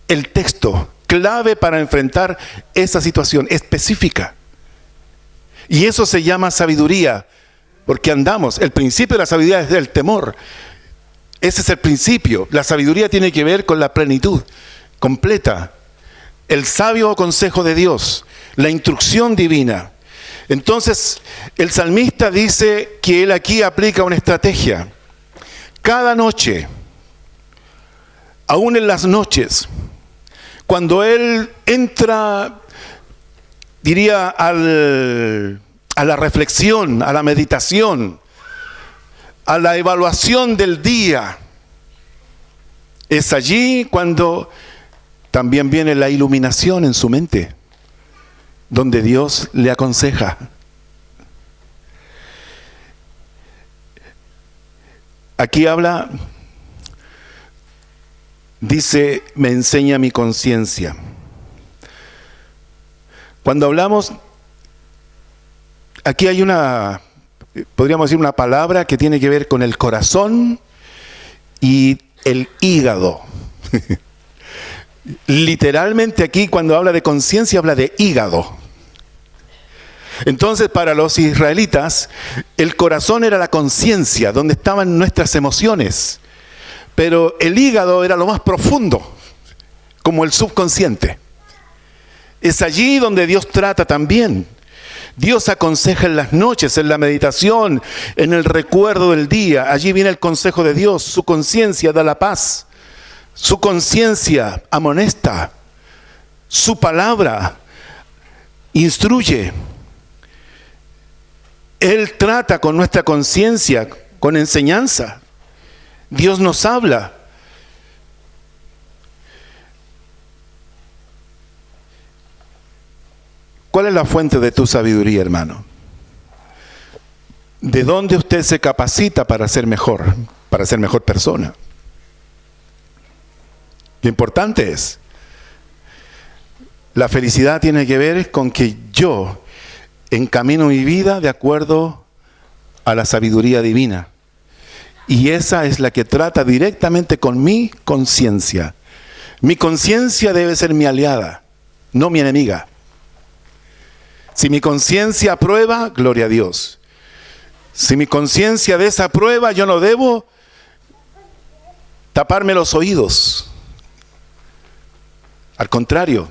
el texto clave para enfrentar esa situación específica. Y eso se llama sabiduría, porque andamos, el principio de la sabiduría es el temor. Ese es el principio. La sabiduría tiene que ver con la plenitud completa. El sabio consejo de Dios, la instrucción divina. Entonces, el salmista dice que él aquí aplica una estrategia. Cada noche, aún en las noches, cuando él entra, diría, a la reflexión, a la meditación, a la evaluación del día, es allí cuando también viene la iluminación en su mente, donde Dios le aconseja. Aquí habla, dice, me enseña mi conciencia. Cuando hablamos, aquí hay podríamos decir una palabra que tiene que ver con el corazón y el hígado. Literalmente aquí cuando habla de conciencia habla de hígado. Entonces para los israelitas el corazón era la conciencia, donde estaban nuestras emociones. Pero el hígado era lo más profundo, como el subconsciente. Es allí donde Dios trata también. Dios aconseja en las noches, en la meditación, en el recuerdo del día. Allí viene el consejo de Dios. Su conciencia da la paz. Su conciencia amonesta. Su palabra instruye. Él trata con nuestra conciencia, con enseñanza. Dios nos habla. ¿Cuál es la fuente de tu sabiduría, hermano? ¿De dónde usted se capacita para ser mejor persona? Lo importante es, la felicidad tiene que ver con que yo encamino mi vida de acuerdo a la sabiduría divina. Y esa es la que trata directamente con mi conciencia. Mi conciencia debe ser mi aliada, no mi enemiga. Si mi conciencia aprueba, gloria a Dios. Si mi conciencia desaprueba, yo no debo taparme los oídos. Al contrario,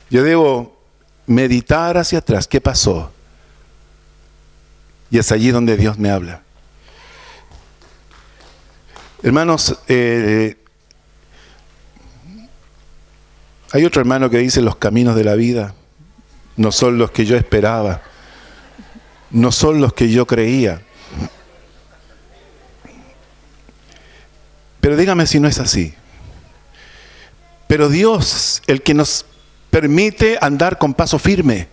yo debo meditar hacia atrás. ¿Qué pasó? Y es allí donde Dios me habla. Hermanos, hay otro hermano que dice: los caminos de la vida no son los que yo esperaba, no son los que yo creía. Pero dígame si no es así. Pero Dios, el que nos permite andar con paso firme.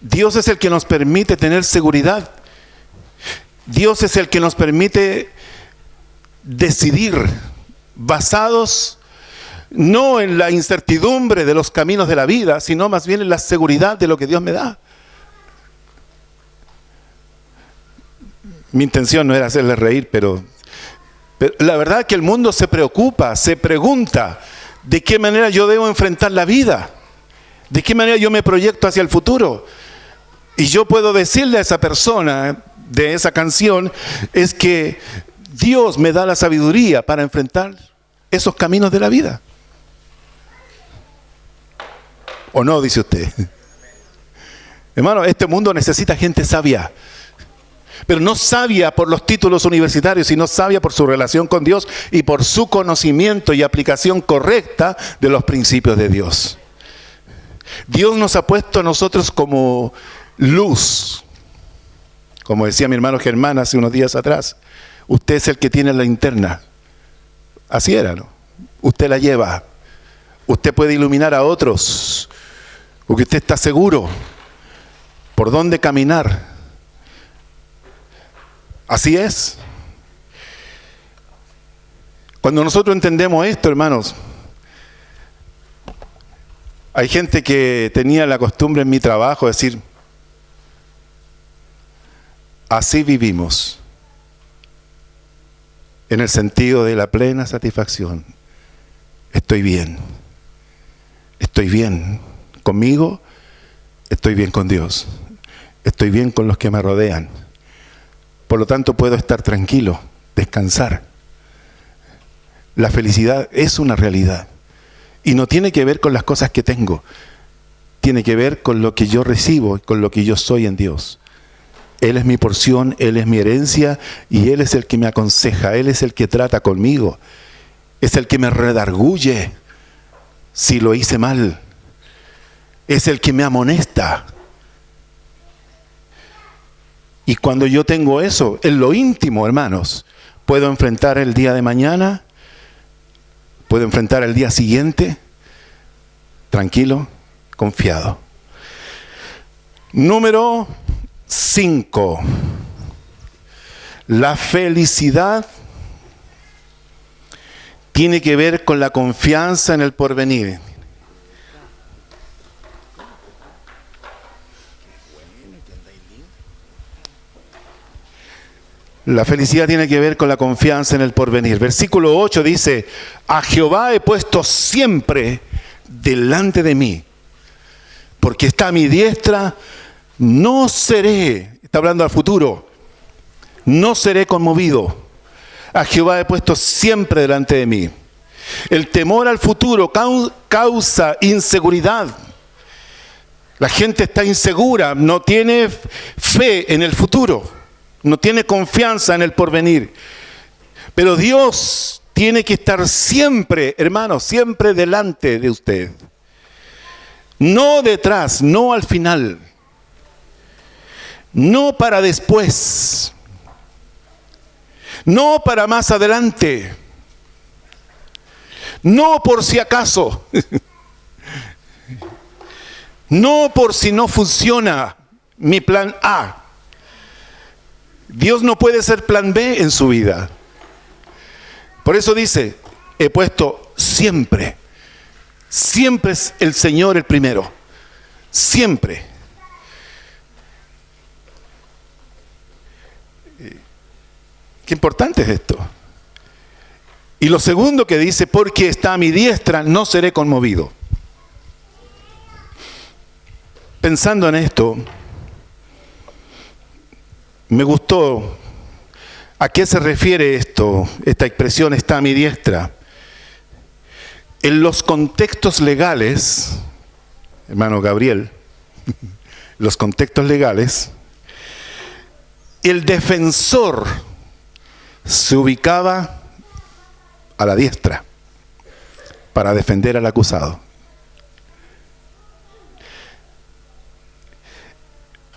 Dios es el que nos permite tener seguridad. Dios es el que nos permite decidir basados no en la incertidumbre de los caminos de la vida, sino más bien en la seguridad de lo que Dios me da. Mi intención no era hacerles reír, pero la verdad es que el mundo se preocupa, se pregunta de qué manera yo debo enfrentar la vida, de qué manera yo me proyecto hacia el futuro. Y yo puedo decirle a esa persona de esa canción, es que Dios me da la sabiduría para enfrentar esos caminos de la vida. ¿O no, dice usted? Hermano, este mundo necesita gente sabia. Pero no sabia por los títulos universitarios, sino sabia por su relación con Dios y por su conocimiento y aplicación correcta de los principios de Dios. Dios nos ha puesto a nosotros como luz. Como decía mi hermano Germán hace unos días atrás, usted es el que tiene la linterna. Así era, ¿no? Usted la lleva. Usted puede iluminar a otros, porque usted está seguro por dónde caminar. Así es. Cuando nosotros entendemos esto, hermanos, hay gente que tenía la costumbre en mi trabajo de decir: así vivimos, en el sentido de la plena satisfacción. Estoy bien conmigo, estoy bien con Dios, estoy bien con los que me rodean. Por lo tanto, puedo estar tranquilo, descansar. La felicidad es una realidad. Y no tiene que ver con las cosas que tengo. Tiene que ver con lo que yo recibo, con lo que yo soy en Dios. Él es mi porción, Él es mi herencia, y Él es el que me aconseja, Él es el que trata conmigo. Es el que me redarguye si lo hice mal. Es el que me amonesta. Y cuando yo tengo eso, en lo íntimo, hermanos, puedo enfrentar el día de mañana, puedo enfrentar el día siguiente, tranquilo, confiado. Número 5. La felicidad tiene que ver con la confianza en el porvenir. La felicidad tiene que ver con la confianza en el porvenir. Versículo 8 dice: a Jehová he puesto siempre delante de mí, porque está a mi diestra, no seré, está hablando al futuro, no seré conmovido. A Jehová he puesto siempre delante de mí. El temor al futuro causa inseguridad. La gente está insegura, no tiene fe en el futuro. No tiene confianza en el porvenir. Pero Dios tiene que estar siempre, hermanos, siempre delante de usted. No detrás, no al final. No para después. No para más adelante. No por si acaso. No por si no funciona mi plan A. Dios no puede ser plan B en su vida. Por eso dice, he puesto siempre. Siempre es el Señor el primero. Siempre. Qué importante es esto. Y lo segundo que dice, porque está a mi diestra, no seré conmovido. Pensando en esto, me gustó a qué se refiere esto, esta expresión está a mi diestra. En los contextos legales, hermano Gabriel, los contextos legales, el defensor se ubicaba a la diestra para defender al acusado.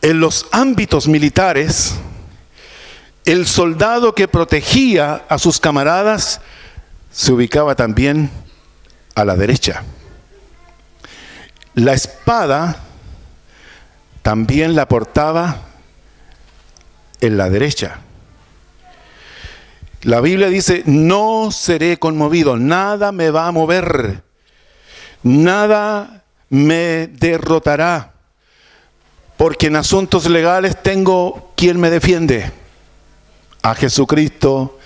En los ámbitos militares, el soldado que protegía a sus camaradas se ubicaba también a la derecha. La espada también la portaba en la derecha. La Biblia dice, no seré conmovido, nada me va a mover, nada me derrotará, porque en asuntos legales tengo quien me defiende, a Jesucristo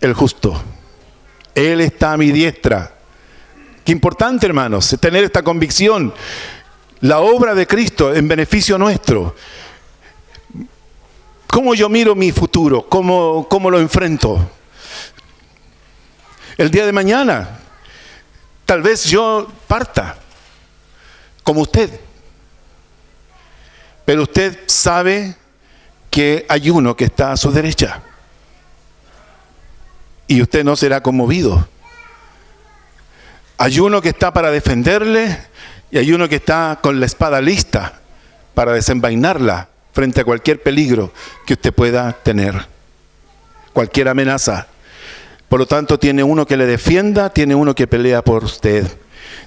el justo. Él está a mi diestra. Qué importante, hermanos, tener esta convicción. La obra de Cristo en beneficio nuestro. ¿Cómo yo miro mi futuro? ¿Cómo lo enfrento? El día de mañana, tal vez yo parta, como usted. Pero usted sabe que hay uno que está a su derecha. Y usted no será conmovido. Hay uno que está para defenderle y hay uno que está con la espada lista para desenvainarla frente a cualquier peligro que usted pueda tener, cualquier amenaza. Por lo tanto, tiene uno que le defienda, tiene uno que pelea por usted,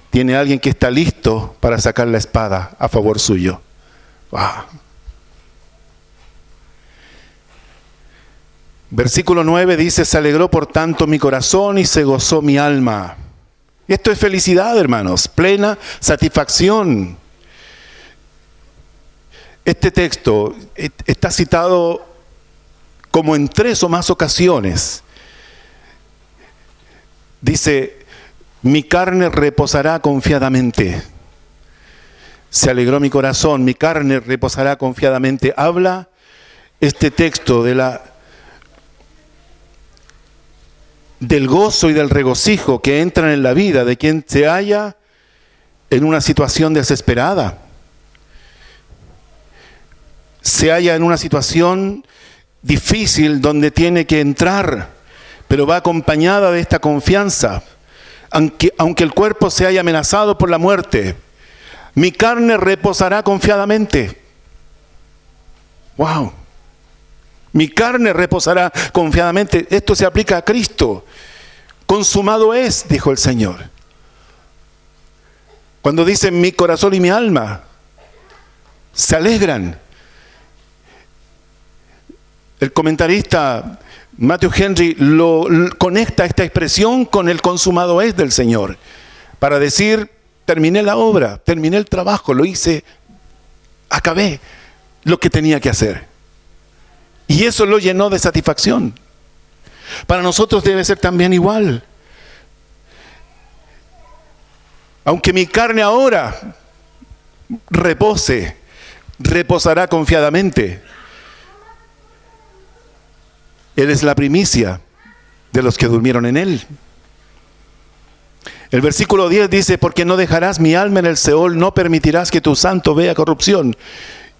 tiene alguien que está listo para sacar la espada a favor suyo. Wow. Versículo 9 dice, se alegró por tanto mi corazón y se gozó mi alma. Esto es felicidad, hermanos, plena satisfacción. Este texto está citado como en 3 o más ocasiones. Dice, mi carne reposará confiadamente. Se alegró mi corazón, mi carne reposará confiadamente. Habla este texto del gozo y del regocijo que entran en la vida de quien se halla en una situación desesperada. Se halla en una situación difícil donde tiene que entrar, pero va acompañada de esta confianza. Aunque el cuerpo se haya amenazado por la muerte, mi carne reposará confiadamente. ¡Wow! Mi carne reposará confiadamente. Esto se aplica a Cristo. Consumado es, dijo el Señor. Cuando dicen mi corazón y mi alma, se alegran. El comentarista Matthew Henry conecta esta expresión con el consumado es del Señor. Para decir, terminé la obra, terminé el trabajo, lo hice, acabé lo que tenía que hacer. Y eso lo llenó de satisfacción. Para nosotros debe ser también igual. Aunque mi carne ahora reposará confiadamente. Él es la primicia de los que durmieron en Él. El versículo 10 dice, porque no dejarás mi alma en el Seol, no permitirás que tu santo vea corrupción.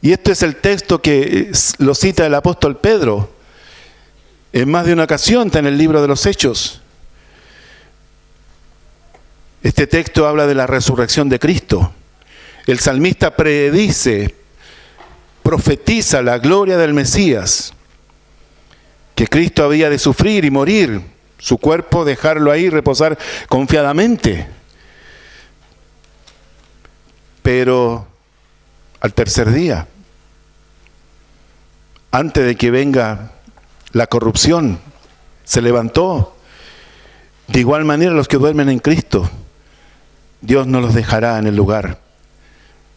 Y este es el texto que lo cita el apóstol Pedro. En más de una ocasión está en el libro de los Hechos. Este texto habla de la resurrección de Cristo. El salmista profetiza la gloria del Mesías. que Cristo había de sufrir y morir, su cuerpo dejarlo ahí, reposar confiadamente. Pero al tercer día, antes de que venga la corrupción, se levantó. De igual manera los que duermen en Cristo, Dios no los dejará en el lugar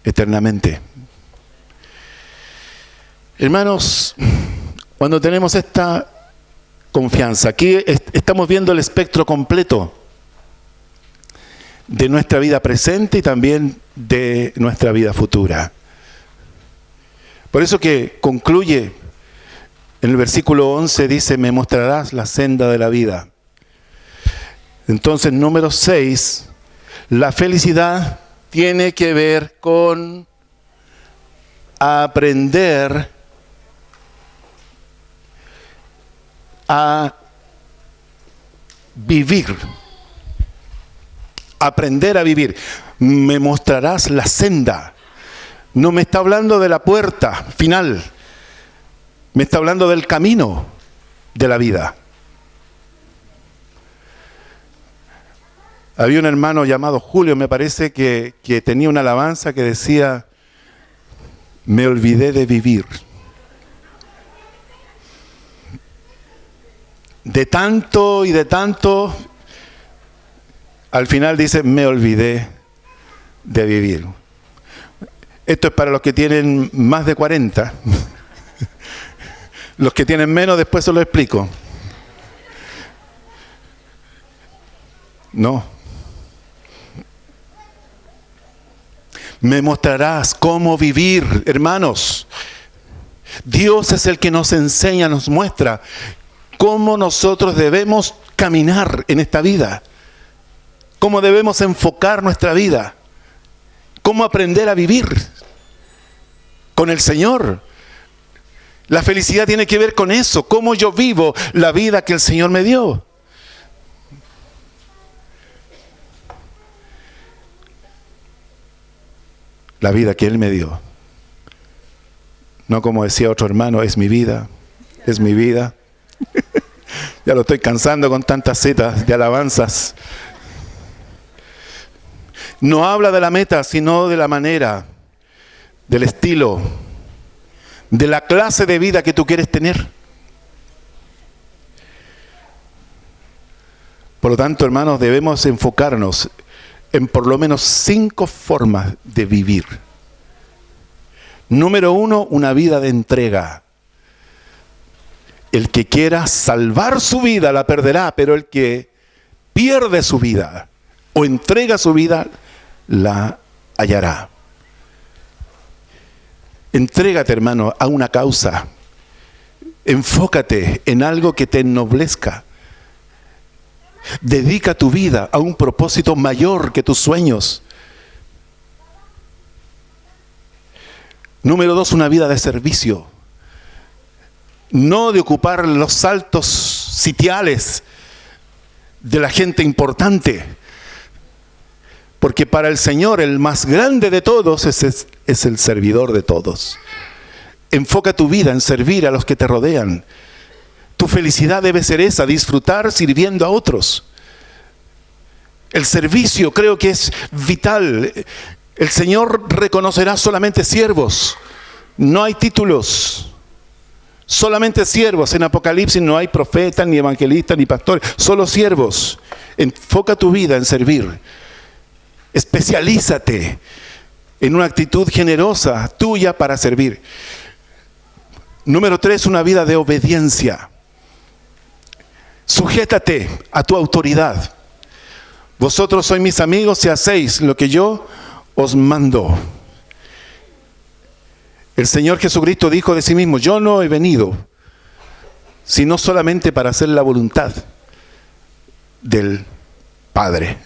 eternamente. Hermanos, cuando tenemos esta confianza, aquí estamos viendo el espectro completo de nuestra vida presente y también de nuestra vida futura. Por eso que concluye en el versículo 11, dice, me mostrarás la senda de la vida. Entonces, número 6, la felicidad tiene que ver con aprender a vivir. Aprender a vivir. Me mostrarás la senda. No me está hablando de la puerta final. Me está hablando del camino de la vida. Había un hermano llamado Julio, me parece, que tenía una alabanza que decía, me olvidé de vivir. De tanto y de tanto, al final dice, me olvidé de vivir. Esto es para los que tienen más de 40. Los que tienen menos, después se lo explico. No. Me mostrarás cómo vivir, hermanos. Dios es el que nos enseña, nos muestra cómo nosotros debemos caminar en esta vida. Cómo debemos enfocar nuestra vida. Cómo aprender a vivir con el Señor. La felicidad tiene que ver con eso. Cómo yo vivo la vida que el Señor me dio. La vida que Él me dio. No como decía otro hermano, es mi vida, es mi vida. Ya lo estoy cansando con tantas citas de alabanzas. No habla de la meta, sino de la manera, del estilo, de la clase de vida que tú quieres tener. Por lo tanto, hermanos, debemos enfocarnos en por lo menos 5 formas de vivir. Número 1, una vida de entrega. El que quiera salvar su vida la perderá, pero el que pierde su vida o entrega su vida la hallará. Entrégate, hermano, a una causa. Enfócate en algo que te ennoblezca. Dedica tu vida a un propósito mayor que tus sueños. Número 2, una vida de servicio. No de ocupar los altos sitiales de la gente importante. Porque para el Señor el más grande de todos es el servidor de todos. Enfoca tu vida en servir a los que te rodean. Tu felicidad debe ser esa, disfrutar sirviendo a otros. El servicio creo que es vital. El Señor reconocerá solamente siervos. No hay títulos. Solamente siervos. En Apocalipsis no hay profetas, ni evangelistas, ni pastores. Solo siervos. Enfoca tu vida en servir. Especialízate en una actitud generosa tuya para servir. Número 3, una vida de obediencia. Sujétate a tu autoridad. Vosotros sois mis amigos si hacéis lo que yo os mando. El Señor Jesucristo dijo de sí mismo, yo no he venido sino solamente para hacer la voluntad del Padre.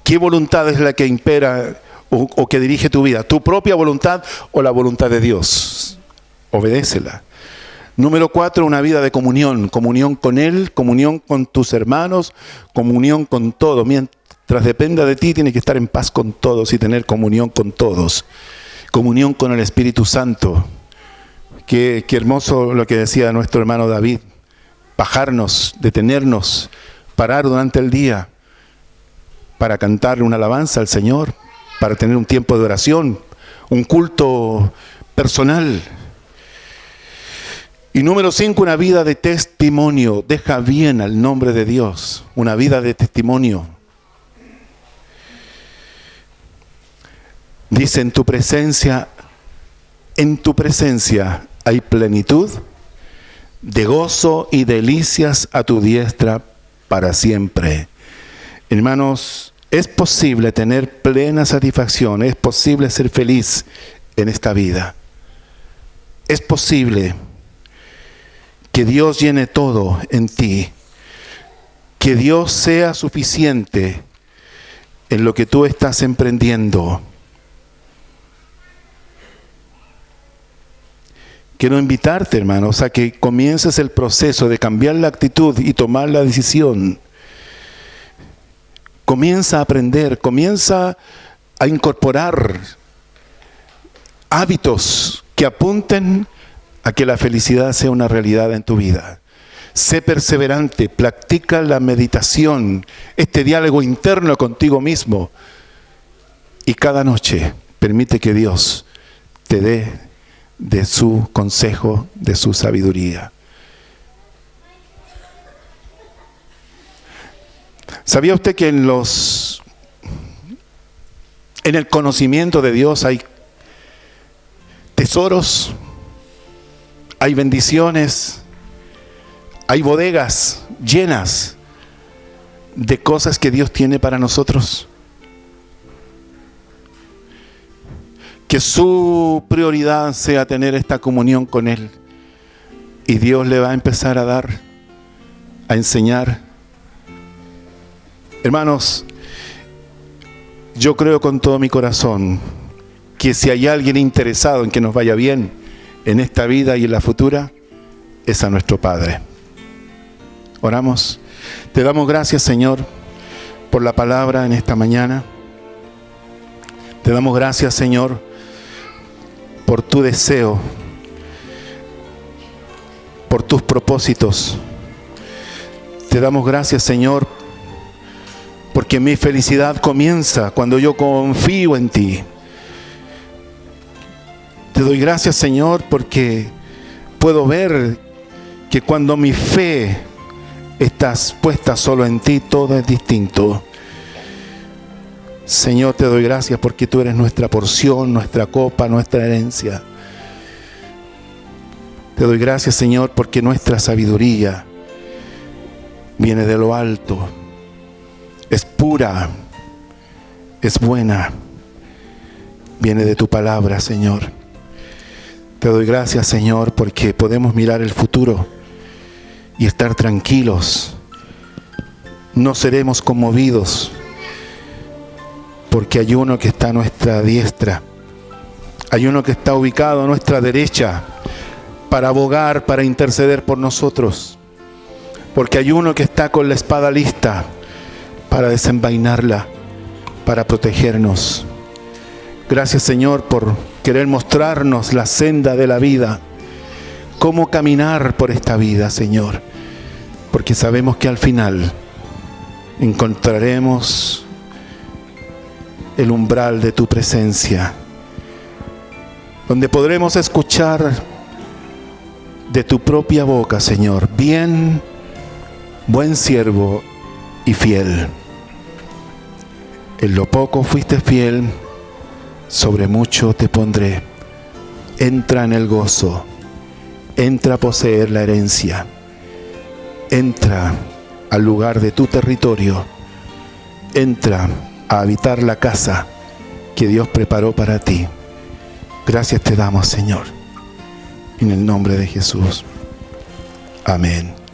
¿Qué voluntad es la que impera o que dirige tu vida? ¿Tu propia voluntad o la voluntad de Dios? Obedécela. Número 4, una vida de comunión. Comunión con Él, comunión con tus hermanos, comunión con todo. Mientras dependa de ti, tienes que estar en paz con todos y tener comunión con todos. Comunión con el Espíritu Santo, Qué hermoso lo que decía nuestro hermano David. Bajarnos, detenernos, parar durante el día para cantar una alabanza al Señor, para tener un tiempo de oración, un culto personal. Y número 5, una vida de testimonio. Deja bien al nombre de Dios, una vida de testimonio. Dice, en tu presencia hay plenitud de gozo y delicias a tu diestra para siempre. Hermanos, es posible tener plena satisfacción, es posible ser feliz en esta vida. Es posible que Dios llene todo en ti, que Dios sea suficiente en lo que tú estás emprendiendo. Quiero invitarte, hermanos, a que comiences el proceso de cambiar la actitud y tomar la decisión. Comienza a aprender, comienza a incorporar hábitos que apunten a que la felicidad sea una realidad en tu vida. Sé perseverante, practica la meditación, este diálogo interno contigo mismo. Y cada noche permite que Dios te dé de su consejo, de su sabiduría. ¿Sabía usted que en el conocimiento de Dios hay tesoros, hay bendiciones, hay bodegas llenas de cosas que Dios tiene para nosotros? Que su prioridad sea tener esta comunión con Él. Y Dios le va a empezar a dar, a enseñar. Hermanos, yo creo con todo mi corazón que si hay alguien interesado en que nos vaya bien en esta vida y en la futura, es a nuestro Padre. Oramos. Te damos gracias, Señor, por la palabra en esta mañana. Te damos gracias, Señor, por tu deseo, por tus propósitos. Te damos gracias, Señor, porque mi felicidad comienza cuando yo confío en ti. Te doy gracias, Señor, porque puedo ver que cuando mi fe está puesta solo en ti, todo es distinto. Señor, te doy gracias porque tú eres nuestra porción, nuestra copa, nuestra herencia. Te doy gracias, Señor, porque nuestra sabiduría viene de lo alto. Es pura, es buena. Viene de tu palabra, Señor. Te doy gracias, Señor, porque podemos mirar el futuro y estar tranquilos. No seremos conmovidos, porque hay uno que está a nuestra diestra. Hay uno que está ubicado a nuestra derecha para abogar, para interceder por nosotros. Porque hay uno que está con la espada lista para desenvainarla, para protegernos. Gracias, Señor, por querer mostrarnos la senda de la vida. Cómo caminar por esta vida, Señor. Porque sabemos que al final encontraremos el umbral de tu presencia, donde podremos escuchar de tu propia boca, Señor: bien, buen siervo y fiel. En lo poco fuiste fiel, sobre mucho te pondré. Entra en el gozo, entra a poseer la herencia, entra al lugar de tu territorio, entra a habitar la casa que Dios preparó para ti. Gracias te damos, Señor, en el nombre de Jesús. Amén.